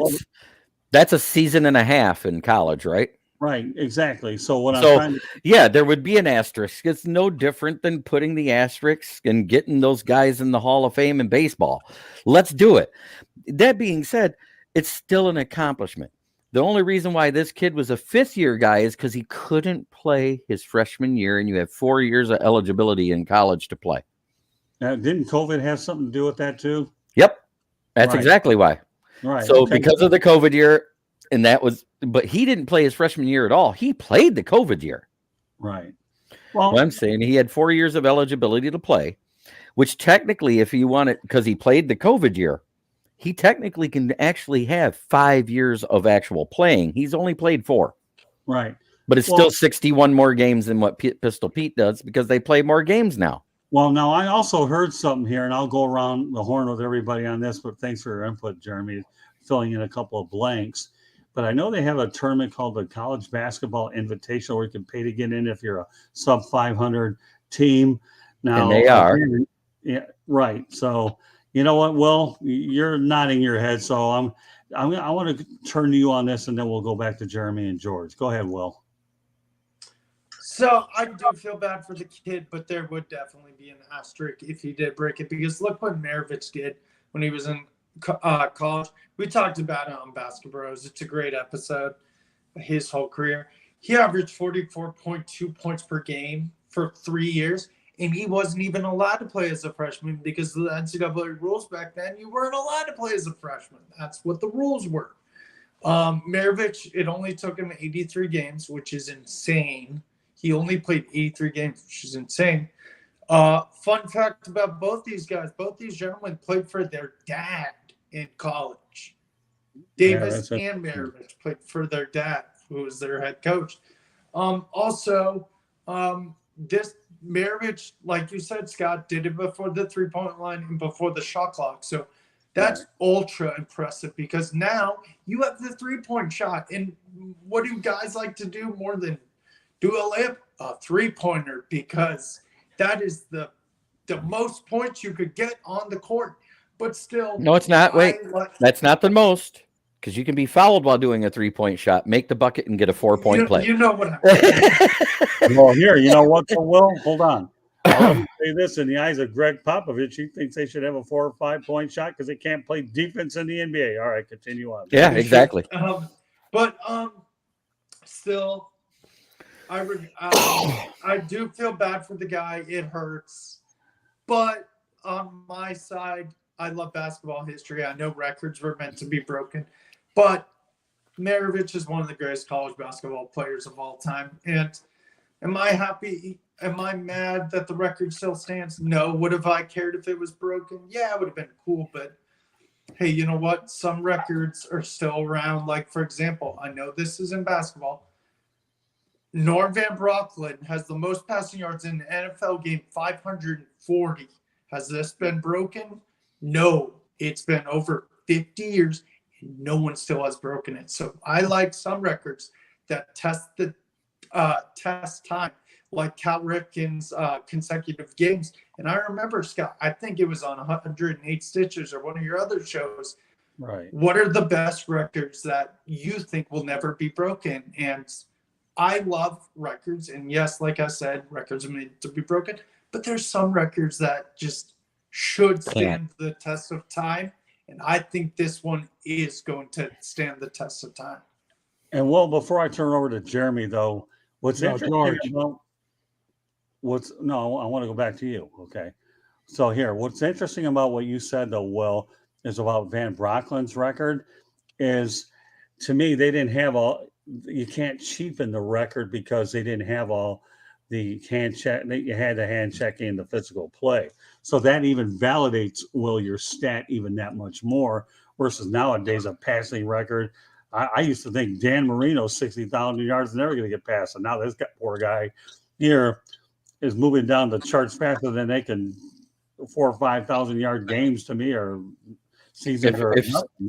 Speaker 2: That's a season and a half in college, right?
Speaker 1: Right, exactly. So I'm trying to...
Speaker 2: yeah, there would be an asterisk. It's no different than putting the asterisk and getting those guys in the Hall of Fame in baseball. Let's do it. That being said, it's still an accomplishment. The only reason why this kid was a 5th-year guy is because he couldn't play his freshman year, and you have 4 years of eligibility in college to play.
Speaker 1: Didn't COVID have something to do with that too?
Speaker 2: Yep, that's exactly why.
Speaker 1: Right.
Speaker 2: So because of the COVID year, and but he didn't play his freshman year at all. He played the COVID year.
Speaker 1: Right.
Speaker 2: Well, I'm saying he had 4 years of eligibility to play, which technically, if you want it, because he played the COVID year, he technically can actually have 5 years of actual playing. He's only played 4.
Speaker 1: Right.
Speaker 2: But it's still 61 more games than what Pistol Pete does because they play more games now.
Speaker 1: Well, now I also heard something here, and I'll go around the horn with everybody on this, but thanks for your input, Jeremy, filling in a couple of blanks. But I know they have a tournament called the College Basketball Invitational where you can pay to get in if you're a sub 500 team. Now,
Speaker 2: and they are.
Speaker 1: Yeah, right. So, you know what, Will? You're nodding your head, so I want to turn to you on this, and then we'll go back to Jeremy and George. Go ahead, Will.
Speaker 4: So I do feel bad for the kid, but there would definitely be an asterisk if he did break it, because look what Maravich did when he was in college. We talked about it on Basketball Bros. It's a great episode. His whole career, he averaged 44.2 points per game for 3 years, and he wasn't even allowed to play as a freshman because of the NCAA rules back then. You weren't allowed to play as a freshman. That's what the rules were. Maravich, it only took him 83 games, which is insane. He only played 83 games, which is insane. Fun fact about both these guys, both these gentlemen played for their dad in college. Davis and Maravich played for their dad, who was their head coach. This Maravich, like you said, Scott, did it before the 3-point line and before the shot clock. So that's ultra impressive because now you have the 3-point shot. And what do guys like to do more than do a layup? A 3-pointer, because that is the most points you could get on the court. But still,
Speaker 2: no, it's not. Wait, that's not the most, because you can be fouled while doing a 3-point shot, make the bucket, and get a 4-point play.
Speaker 4: You know what I'm saying.
Speaker 1: Well, here, you know what, Will? Hold on. I'll say this in the eyes of Greg Popovich. He thinks they should have a 4 or 5-point shot because they can't play defense in the NBA. All right, continue on.
Speaker 2: Yeah, exactly.
Speaker 4: Still, I do feel bad for the guy. It hurts. But on my side, I love basketball history. I know records were meant to be broken. But Maravich is one of the greatest college basketball players of all time. And am I happy? Am I mad that the record still stands? No. Would have I cared if it was broken? Yeah, it would have been cool. But hey, you know what? Some records are still around. Like, for example, I know this is in basketball. Norm Van Brocklin has the most passing yards in an NFL game, 540. Has this been broken? No, it's been over 50 years and no one still has broken it. So I like some records that test time, like Cal Ripken's consecutive games. And I remember, Scott, I think it was on 108 Stitches or one of your other shows.
Speaker 1: Right.
Speaker 4: What are the best records that you think will never be broken? And I love records. And yes, like I said, records are made to be broken. But there's some records that just should stand the test of time. And I think this one is going to stand the test of time.
Speaker 1: And well, before I turn over to Jeremy, though, what's interesting
Speaker 3: George.
Speaker 1: about I want to go back to you. Okay. So here, what's interesting about what you said, though, Will, is about Van Brocklin's record is, to me, they didn't have all, you can't cheapen the record because they didn't have all the hand check. You had the hand checking and the physical play. So that even validates, Will, your stat even that much more versus nowadays a passing record. I used to think Dan Marino's 60,000 yards is never going to get past. And now this poor guy here is moving down the charts faster than they can. 4,000 or 5,000 yard games to me are seasons.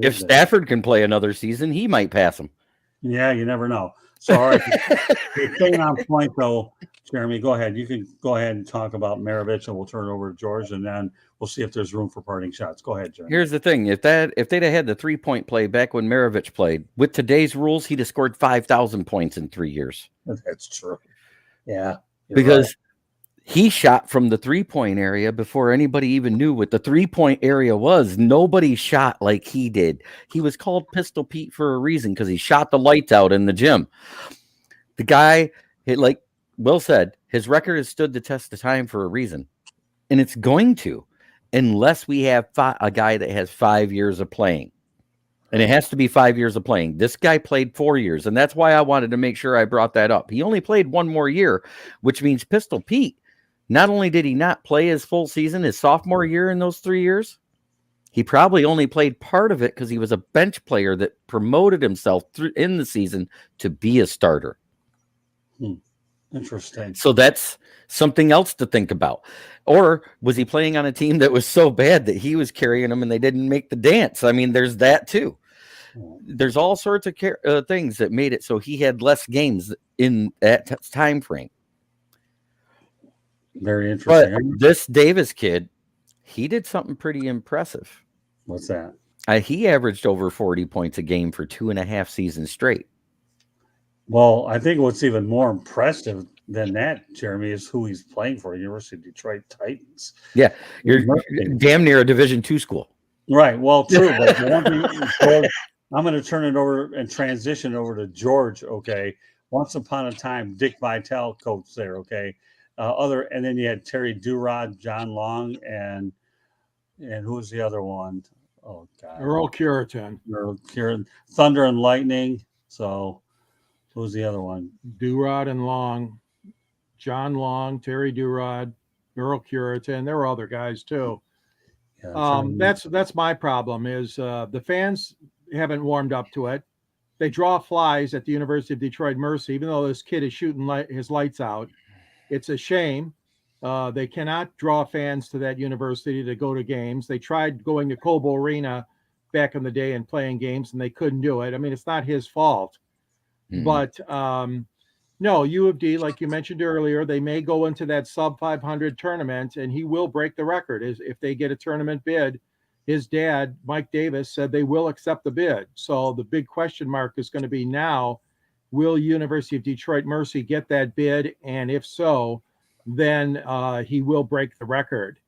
Speaker 2: If Stafford can play another season, he might pass him.
Speaker 1: Yeah, you never know. So, all right, staying on point though, Jeremy, go ahead. You can go ahead and talk about Maravich, and we'll turn it over to George, and then we'll see if there's room for parting shots. Go ahead, Jeremy.
Speaker 2: Here's the thing: if they'd have had the 3-point play back when Maravich played, with today's rules, he'd have scored 5,000 points in 3 years.
Speaker 1: That's true. Yeah,
Speaker 2: because he shot from the 3-point area before anybody even knew what the 3-point area was. Nobody shot like he did. He was called Pistol Pete for a reason because he shot the lights out in the gym. The guy, like Will said, his record has stood the test of time for a reason. And it's going to, unless we have a guy that has 5 years of playing. And it has to be 5 years of playing. This guy played 4 years, and that's why I wanted to make sure I brought that up. He only played 1 more year, which means Pistol Pete, not only did he not play his full season his sophomore year in those 3 years, he probably only played part of it because he was a bench player that promoted himself in the season to be a starter.
Speaker 1: Interesting.
Speaker 2: So that's something else to think about. Or was he playing on a team that was so bad that he was carrying them and they didn't make the dance? I mean, there's that too. There's all sorts of things that made it so he had less games in that time frame.
Speaker 1: Very interesting.
Speaker 2: But this Davis kid, he did something pretty impressive.
Speaker 1: What's that?
Speaker 2: He averaged over 40 points a game for 2.5 seasons straight.
Speaker 1: Well, I think what's even more impressive than that, Jeremy, is who he's playing for, University of Detroit Titans.
Speaker 2: Yeah, you're damn near a Division II school.
Speaker 1: Right. Well, true. But the one thing, George, I'm going to turn it over and transition over to George. Okay. Once upon a time, Dick Vitale coach there. Okay. And then you had Terry Durod, John Long, and who was the other one? Oh God,
Speaker 3: Earl Curitan.
Speaker 1: Thunder and Lightning. So who's the other one?
Speaker 3: Durod and Long, John Long, Terry Durod, Earl Curitan. There were other guys too.
Speaker 1: Yeah,
Speaker 3: that's my problem is the fans haven't warmed up to it. They draw flies at the University of Detroit Mercy, even though this kid is shooting his lights out. It's a shame. They cannot draw fans to that university to go to games. They tried going to Cobo Arena back in the day and playing games, and they couldn't do it. I mean, it's not his fault. Mm-hmm. But no, U of D, like you mentioned earlier, they may go into that sub 500 tournament, and he will break the record. If they get a tournament bid, his dad, Mike Davis, said they will accept the bid. So the big question mark is going to be now, will University of Detroit Mercy get that bid? And if so, then he will break the record.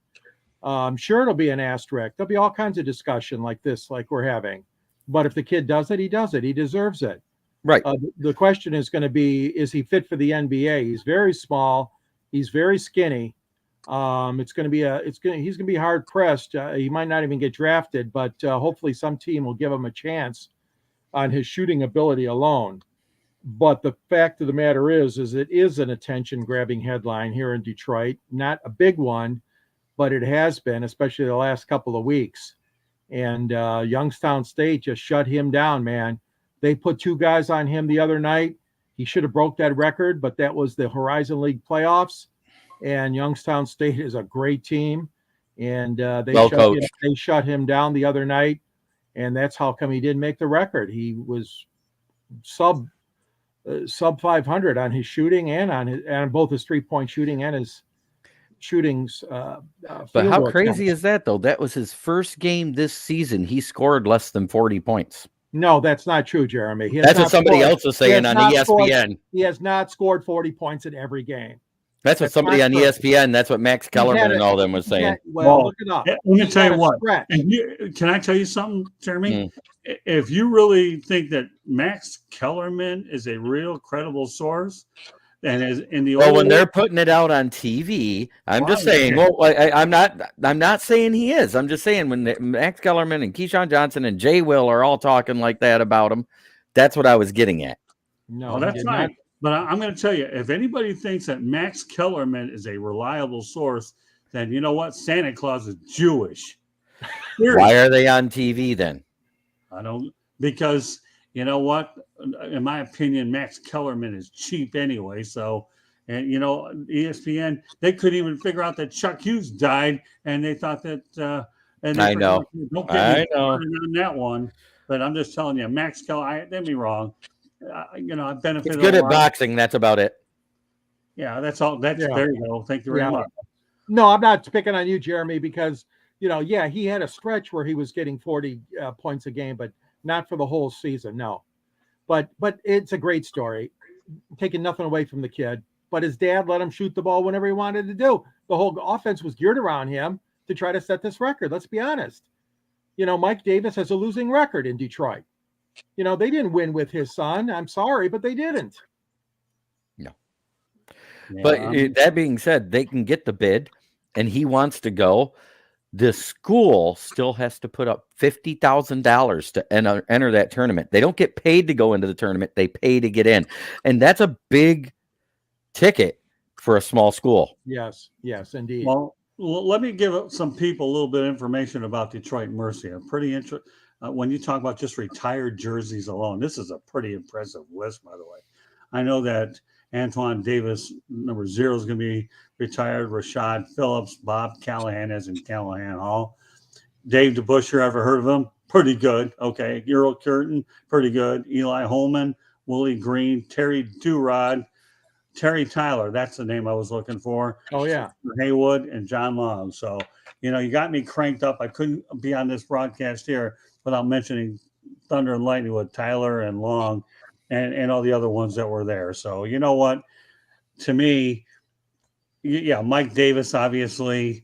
Speaker 3: I'm sure it'll be an asterisk. There'll be all kinds of discussion like this, like we're having. But if the kid does it, he does it. He deserves it.
Speaker 2: Right.
Speaker 3: The question is going to be, is he fit for the NBA? He's very small. He's very skinny. He's going to be hard pressed. He might not even get drafted, but hopefully some team will give him a chance on his shooting ability alone. But the fact of the matter is it is an attention-grabbing headline here in Detroit. Not a big one, but it has been, especially the last couple of weeks. And Youngstown State just shut him down, man. They put 2 guys on him the other night. He should have broke that record, but that was the Horizon League playoffs. And Youngstown State is a great team, and they shut him down the other night, and that's how come he didn't make the record. He was sub 500 on his shooting and on both his 3-point shooting and his shootings.
Speaker 2: But how crazy is that, though? That was his first game this season. He scored less than 40 points.
Speaker 3: No, that's not true, Jeremy.
Speaker 2: That's what somebody else was saying on ESPN.
Speaker 3: He has not scored 40 points in every game.
Speaker 2: That's what somebody on ESPN, that's what Max Kellerman and all them was saying.
Speaker 3: Well, look it up.
Speaker 1: Let me tell you what. Can I tell you something, Jeremy? If you really think that Max Kellerman is a real credible source, and is in the
Speaker 2: when they're putting it out on TV, I'm just saying. Well, I'm not saying he is. I'm just saying when Max Kellerman and Keyshawn Johnson and Jay Will are all talking like that about him, that's what I was getting at.
Speaker 3: No,
Speaker 1: well, that's fine. But I'm going to tell you, if anybody thinks that Max Kellerman is a reliable source, then you know what? Santa Claus is Jewish.
Speaker 2: Why are they on TV then?
Speaker 1: I don't, because you know what? In my opinion, Max Kellerman is cheap anyway. So, and you know, ESPN, they couldn't even figure out that Chuck Hughes died, and they thought that. And
Speaker 2: I know.
Speaker 1: Don't get me on that one, but I'm just telling you, Max Kellerman. Don't be wrong. You know, I benefited.
Speaker 2: He's good at boxing. That's about it.
Speaker 1: Yeah, that's all. There you go. Thank you very much.
Speaker 3: No, I'm not picking on you, Jeremy, because he had a stretch where he was getting 40 points a game, but not for the whole season. No, but it's a great story. Taking nothing away from the kid, but his dad let him shoot the ball whenever he wanted to do. The whole offense was geared around him to try to set this record. Let's be honest. You know, Mike Davis has a losing record in Detroit. You know, they didn't win with his son. I'm sorry, but they didn't.
Speaker 2: No. Yeah. But that being said, they can get the bid and he wants to go. The school still has to put up $50,000 to enter that tournament. They don't get paid to go into the tournament. They pay to get in. And that's a big ticket for a small school.
Speaker 3: Yes, indeed.
Speaker 1: Well, let me give some people a little bit of information about Detroit Mercy. I'm pretty interested. When you talk about just retired jerseys alone, this is a pretty impressive list, by the way. I know that Antoine Davis, number 0, is going to be retired. Rashad Phillips, Bob Callahan, as in Callahan Hall. Dave DeBuscher, ever heard of him? Pretty good. Okay. Earl Curtin, pretty good. Eli Holman, Willie Green, Terry Durod, Terry Tyler. That's the name I was looking for.
Speaker 3: Oh, yeah.
Speaker 1: Haywood and John Long. So, you know, you got me cranked up. I couldn't be on this broadcast here without mentioning Thunder and Lightning with Tyler and Long and all the other ones that were there. So, you know what? To me, yeah, Mike Davis, obviously,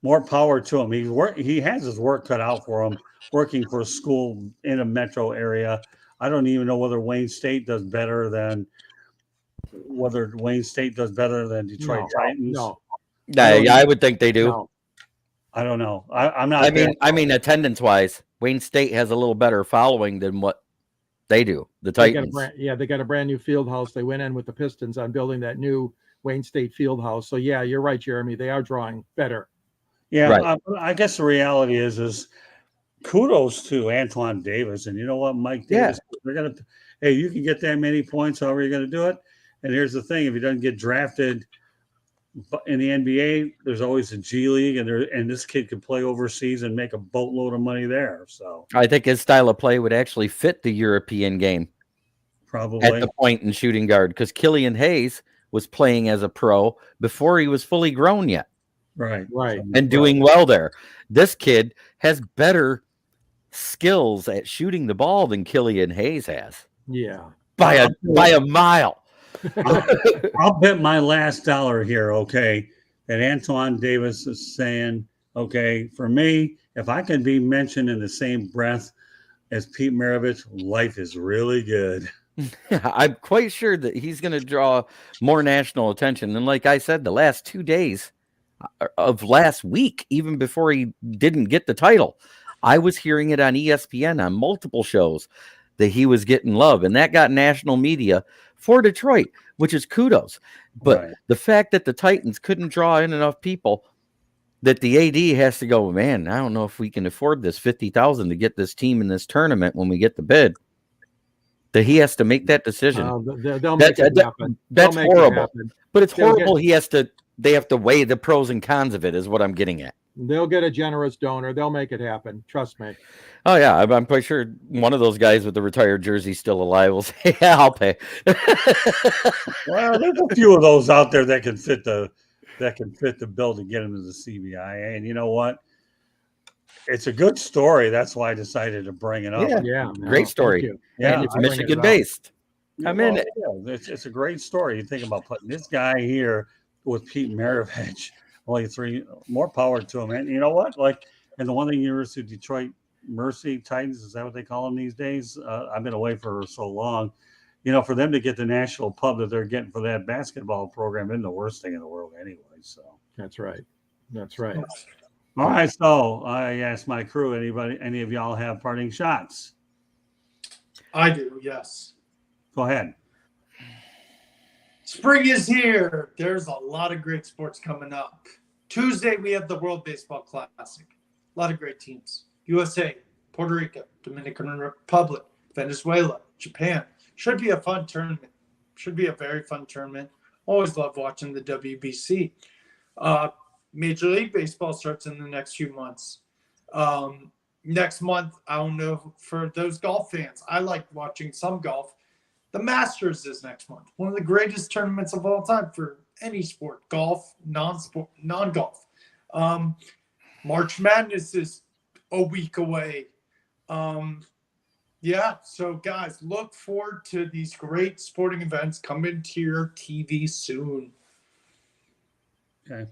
Speaker 1: more power to him. He has his work cut out for him, working for a school in a metro area. I don't even know whether Wayne State does better than Detroit Titans.
Speaker 3: No.
Speaker 2: Yeah, I would think they do.
Speaker 3: No.
Speaker 1: I don't know. I'm not.
Speaker 2: I mean, attendance-wise, Wayne State has a little better following than what they do. The Titans.
Speaker 3: They got a brand new field house. They went in with the Pistons on building that new Wayne State field house. So yeah, you're right, Jeremy. They are drawing better.
Speaker 1: Yeah, right. I guess the reality is kudos to Antoine Davis, and you know what, Mike Davis. Yeah. They're gonna. Hey, you can get that many points. However you're going to do it. And here's the thing: if he doesn't get drafted in the NBA, there's always a G League, and this kid could play overseas and make a boatload of money there. So
Speaker 2: I think his style of play would actually fit the European game,
Speaker 1: probably
Speaker 2: at the point and shooting guard, because Killian Hayes was playing as a pro before he was fully grown yet,
Speaker 1: right,
Speaker 2: and doing well there. This kid has better skills at shooting the ball than Killian Hayes has.
Speaker 3: Yeah,
Speaker 2: by a mile.
Speaker 1: I'll bet my last dollar here, okay, that Antoine Davis is saying, okay, for me, if I can be mentioned in the same breath as Pete Maravich, life is really good.
Speaker 2: I'm quite sure that he's going to draw more national attention. And like I said, the last 2 days of last week, even before he didn't get the title, I was hearing it on ESPN on multiple shows that he was getting love, and that got national media for Detroit, which is kudos. But the fact that the Titans couldn't draw in enough people that the AD has to go, man, I don't know if we can afford this $50,000 to get this team in this tournament when we get the bid. That he has to make that decision.
Speaker 3: They'll make it happen.
Speaker 2: That's horrible. But it's
Speaker 3: They'll
Speaker 2: horrible. They have to weigh the pros and cons of it, is what I'm getting at.
Speaker 3: They'll get a generous donor. They'll make it happen. Trust me.
Speaker 2: Oh, yeah. I'm pretty sure one of those guys with the retired jersey still alive will say, yeah, I'll pay.
Speaker 1: Well, there's a few of those out there that can fit the bill to get into the CBI. And you know what? It's a good story. That's why I decided to bring it up.
Speaker 3: Yeah.
Speaker 2: Great story.
Speaker 1: Yeah,
Speaker 2: and it's Michigan based. I'm in it.
Speaker 1: Yeah, it's a great story. You think about putting this guy here with Pete Maravich, only 3 more power to him. And you know what? Like, and the one thing, University of Detroit Mercy Titans, is that what they call them these days? I've been away for so long. You know, for them to get the national pub that they're getting for that basketball program isn't the worst thing in the world anyway. So
Speaker 3: that's right. That's right.
Speaker 1: All right. So I asked my crew, any of y'all have parting shots?
Speaker 4: I do, yes.
Speaker 1: Go ahead.
Speaker 4: Spring is here. There's a lot of great sports coming up. Tuesday, we have the World Baseball Classic. A lot of great teams. USA, Puerto Rico, Dominican Republic, Venezuela, Japan. Should be a fun tournament. Should be a very fun tournament. Always love watching the WBC. Major League Baseball starts in the next few months. Next month, I don't know, for those golf fans, I like watching some golf. The Masters is next month. One of the greatest tournaments of all time for any sport, golf, non-golf. March Madness is a week away. Yeah, so guys, look forward to these great sporting events coming to your TV soon.
Speaker 1: Okay.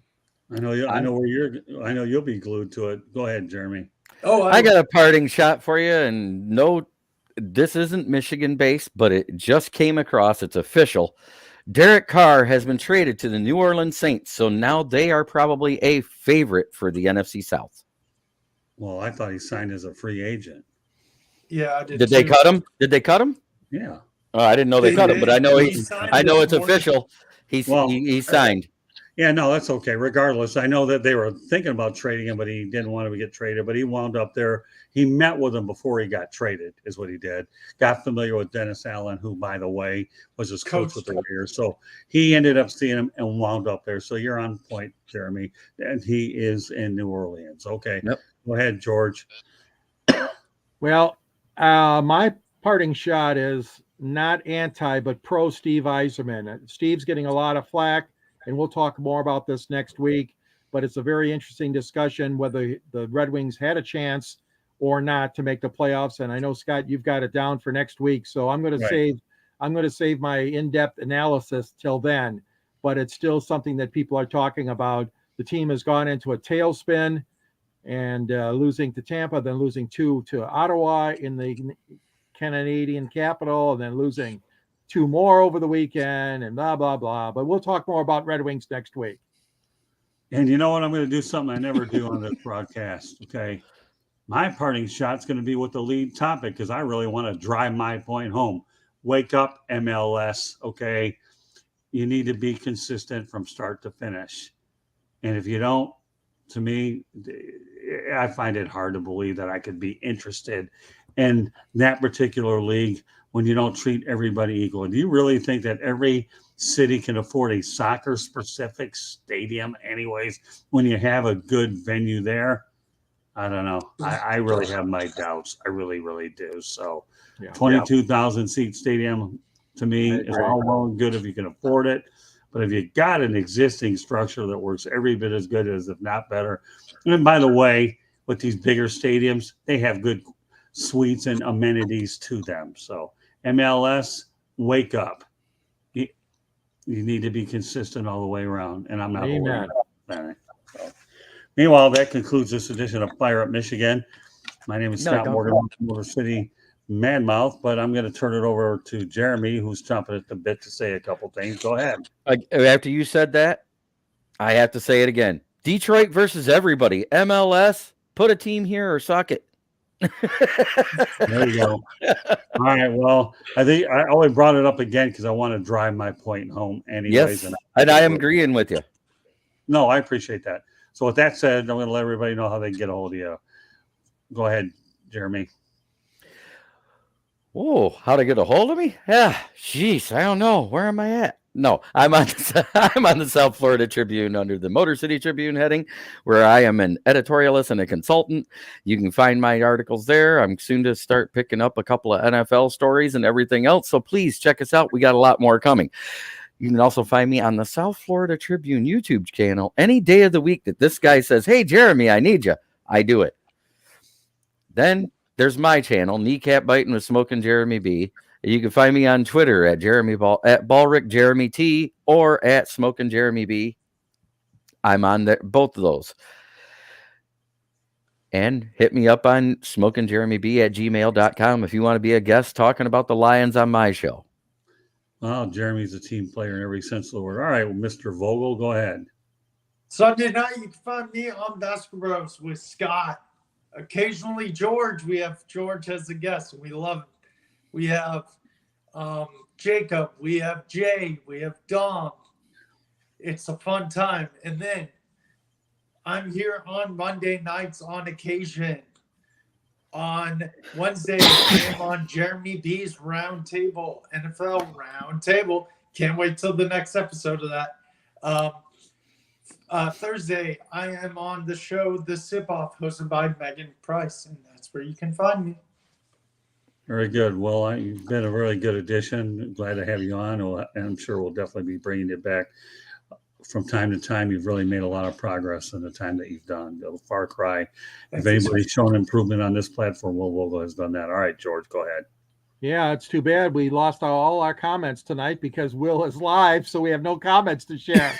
Speaker 1: I know you'll be glued to it. Go ahead, Jeremy.
Speaker 4: Oh,
Speaker 2: I got a parting shot for you, and no, this isn't Michigan based, but it just came across. It's official. Derek Carr has been traded to the New Orleans Saints, so now they are probably a favorite for the NFC South.
Speaker 1: Well, I thought he signed as a free agent.
Speaker 4: Yeah, I did.
Speaker 2: Did they cut him? Did they cut him?
Speaker 1: Yeah.
Speaker 2: Oh, I didn't know they cut him, but I know I know it's official. He signed.
Speaker 1: Yeah, no, that's okay. Regardless, I know that they were thinking about trading him, but he didn't want to get traded. But he wound up there. He met with him before he got traded, is what he did. Got familiar with Dennis Allen, who, by the way, was his coach with the Warriors. So he ended up seeing him and wound up there. So you're on point, Jeremy. And he is in New Orleans. Okay.
Speaker 2: Yep.
Speaker 1: Go ahead, George.
Speaker 3: Well, my parting shot is not anti, but pro Steve Yzerman. Steve's getting a lot of flack, and we'll talk more about this next week. But it's a very interesting discussion whether the Red Wings had a chance or not to make the playoffs. And I know, Scott, you've got it down for next week, so I'm going to save my in-depth analysis till then. But it's still something that people are talking about. The team has gone into a tailspin, and losing to Tampa, then losing 2 to Ottawa in the Canadian capital, and then losing 2 more over the weekend, and blah, blah, blah. But we'll talk more about Red Wings next week.
Speaker 1: And you know what? I'm going to do something I never do on this broadcast, okay? My parting shot's going to be with the lead topic because I really want to drive my point home. Wake up, MLS, okay? You need to be consistent from start to finish. And if you don't, to me, I find it hard to believe that I could be interested in that particular league when you don't treat everybody equal. Do you really think that every city can afford a soccer-specific stadium anyways when you have a good venue there? I don't know. I really have my doubts. I really, really do. So 22,000-seat stadium, to me, is all well and good if you can afford it. But if you got an existing structure that works every bit as good as, if not better, and by the way, with these bigger stadiums, they have good suites and amenities to them. So MLS, wake up. You need to be consistent all the way around, and I'm not worried about that. So, meanwhile, that concludes this edition of Fire Up Michigan. My name is Scott Morgan, Motor City Madmouth, but I'm going to turn it over to Jeremy, who's chomping at the bit to say a couple things. Go ahead.
Speaker 2: After you said that, I have to say it again. Detroit versus everybody. MLS, put a team here or suck it.
Speaker 1: There you go. All right. Well, I think I only brought it up again because I want to drive my point home anyways.
Speaker 2: Yes, and I am agreeing with you.
Speaker 1: No, I appreciate that. So with that said, I'm going to let everybody know how they can get a hold of you. Go ahead, Jeremy.
Speaker 2: Oh, how to get a hold of me? Yeah, jeez, I don't know. Where am I at? No, I'm on I'm on the South Florida Tribune under the Motor City Tribune heading, where I am an editorialist and a consultant. You can find my articles there. I'm soon to start picking up a couple of NFL stories and everything else. So please check us out. We got a lot more coming. You can also find me on the South Florida Tribune YouTube channel any day of the week that this guy says, "Hey, Jeremy, I need you." I do it. Then there's my channel, Kneecap Biting with Smoking Jeremy B. You can find me on Twitter at Ballrick Jeremy T or at Smoking Jeremy B. I'm on both of those. And hit me up on smokingjeremyb@gmail.com if you want to be a guest talking about the Lions on my show.
Speaker 1: Well, Jeremy's a team player in every sense of the word. All right, well, Mr. Vogel, go ahead.
Speaker 4: Sunday night, you can find me on Basketball Bros with Scott. Occasionally, George. We have George as a guest, and we love him. We have Jacob. We have Jay. We have Dom. It's a fun time. And then I'm here on Monday nights on occasion. On Wednesday, I am on Jeremy B's Roundtable, NFL Roundtable. Can't wait till the next episode of that. Thursday, I am on the show The Sip Off, hosted by Megan Price, and that's where you can find me.
Speaker 1: Very good. Well, you've been a really good addition. Glad to have you on. And I'm sure we'll definitely be bringing you back from time to time. You've really made a lot of progress in the time that you've done. A far cry. If anybody's shown improvement on this platform, Will Vogel has done that. All right, George, go ahead.
Speaker 3: Yeah, it's too bad we lost all our comments tonight because Will is live, so we have no comments to share.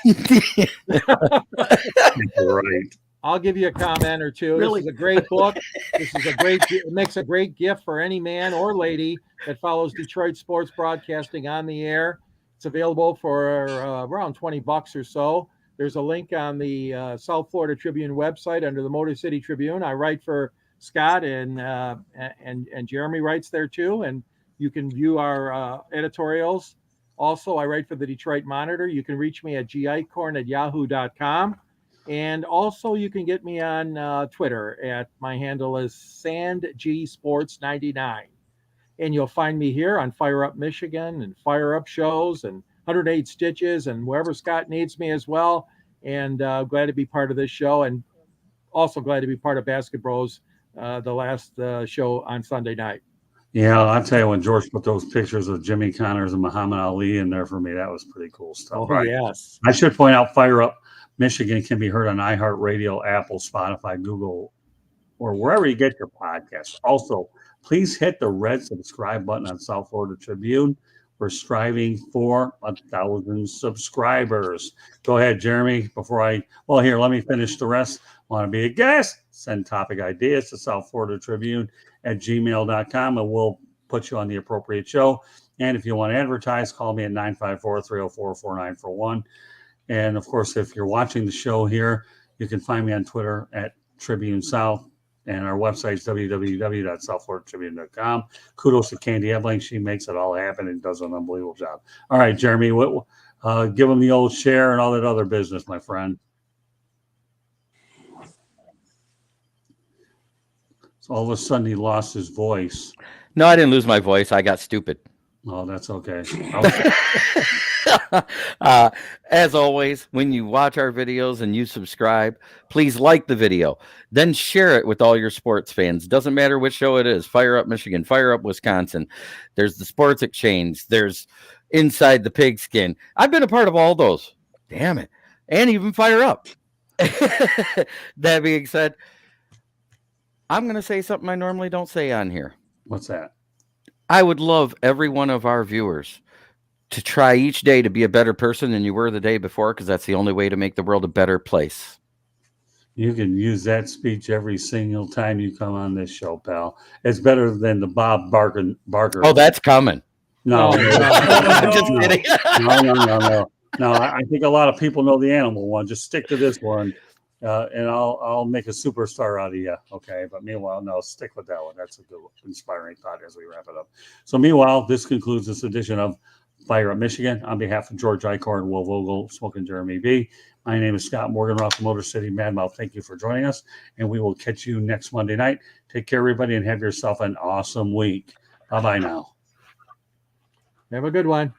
Speaker 1: Right.
Speaker 3: I'll give you a comment or two.
Speaker 2: Really?
Speaker 3: This is a great book. It makes a great gift for any man or lady that follows Detroit sports broadcasting on the air. It's available for around $20 or so. There's a link on the South Florida Tribune website under the Motor City Tribune. I write for Scott and Jeremy writes there too, and you can view our editorials. Also, I write for the Detroit Monitor. You can reach me at gicorn@yahoo.com. And also, you can get me on Twitter at my handle is SandGSports99. And you'll find me here on Fire Up Michigan and Fire Up shows and 108 Stitches and wherever Scott needs me as well. And glad to be part of this show, and also glad to be part of Basket Bros, the last show on Sunday night.
Speaker 1: Yeah, I'll tell you, when George put those pictures of Jimmy Connors and Muhammad Ali in there for me, that was pretty cool stuff.
Speaker 3: Oh,
Speaker 1: right?
Speaker 3: Yes.
Speaker 1: I should point out Fire Up Michigan can be heard on iHeartRadio, Apple, Spotify, Google, or wherever you get your podcasts. Also, please hit the red subscribe button on South Florida Tribune. We're striving for 1,000 subscribers. Go ahead, Jeremy. Here, let me finish the rest. Want to be a guest? Send topic ideas to South Florida Tribune at gmail.com, and we'll put you on the appropriate show. And if you want to advertise, call me at 954-304-4941. And of course, if you're watching the show here, you can find me on Twitter at Tribune South, and our website is www.southfloridatribune.com. Kudos to Candy Ebling. She makes it all happen and does an unbelievable job. All right, Jeremy, give them the old share and all that other business, my friend. So all of a sudden he lost his voice.
Speaker 2: No, I didn't lose my voice. I got stupid.
Speaker 1: Oh, that's okay.
Speaker 2: As always, when you watch our videos and you subscribe, please like the video, then share it with all your sports fans. Doesn't matter which show it is. Fire Up Michigan, Fire Up Wisconsin. There's the Sports Exchange. There's Inside the Pigskin. I've been a part of all those. Damn it. And even Fire Up. That being said, I'm going to say something I normally don't say on here.
Speaker 1: What's that?
Speaker 2: I would love every one of our viewers to try each day to be a better person than you were the day before, because that's the only way to make the world a better place.
Speaker 1: You can use that speech every single time you come on this show, pal. It's better than the Bob Barker.
Speaker 2: Oh, that's coming.
Speaker 1: No,
Speaker 2: I'm just kidding.
Speaker 1: No, I think a lot of people know the animal one. Just stick to this one, and I'll make a superstar out of you. Okay, but meanwhile, no, stick with that one. That's a good, inspiring thought as we wrap it up. So meanwhile, this concludes this edition of Fire Up Michigan. On behalf of George Icorn, Will Vogel, Smoking Jeremy B. My name is Scott Morgan, off the Motor City Madmouth. Thank you for joining us, and we will catch you next Monday night. Take care, everybody, and have yourself an awesome week. Bye-bye now.
Speaker 3: Have a good one.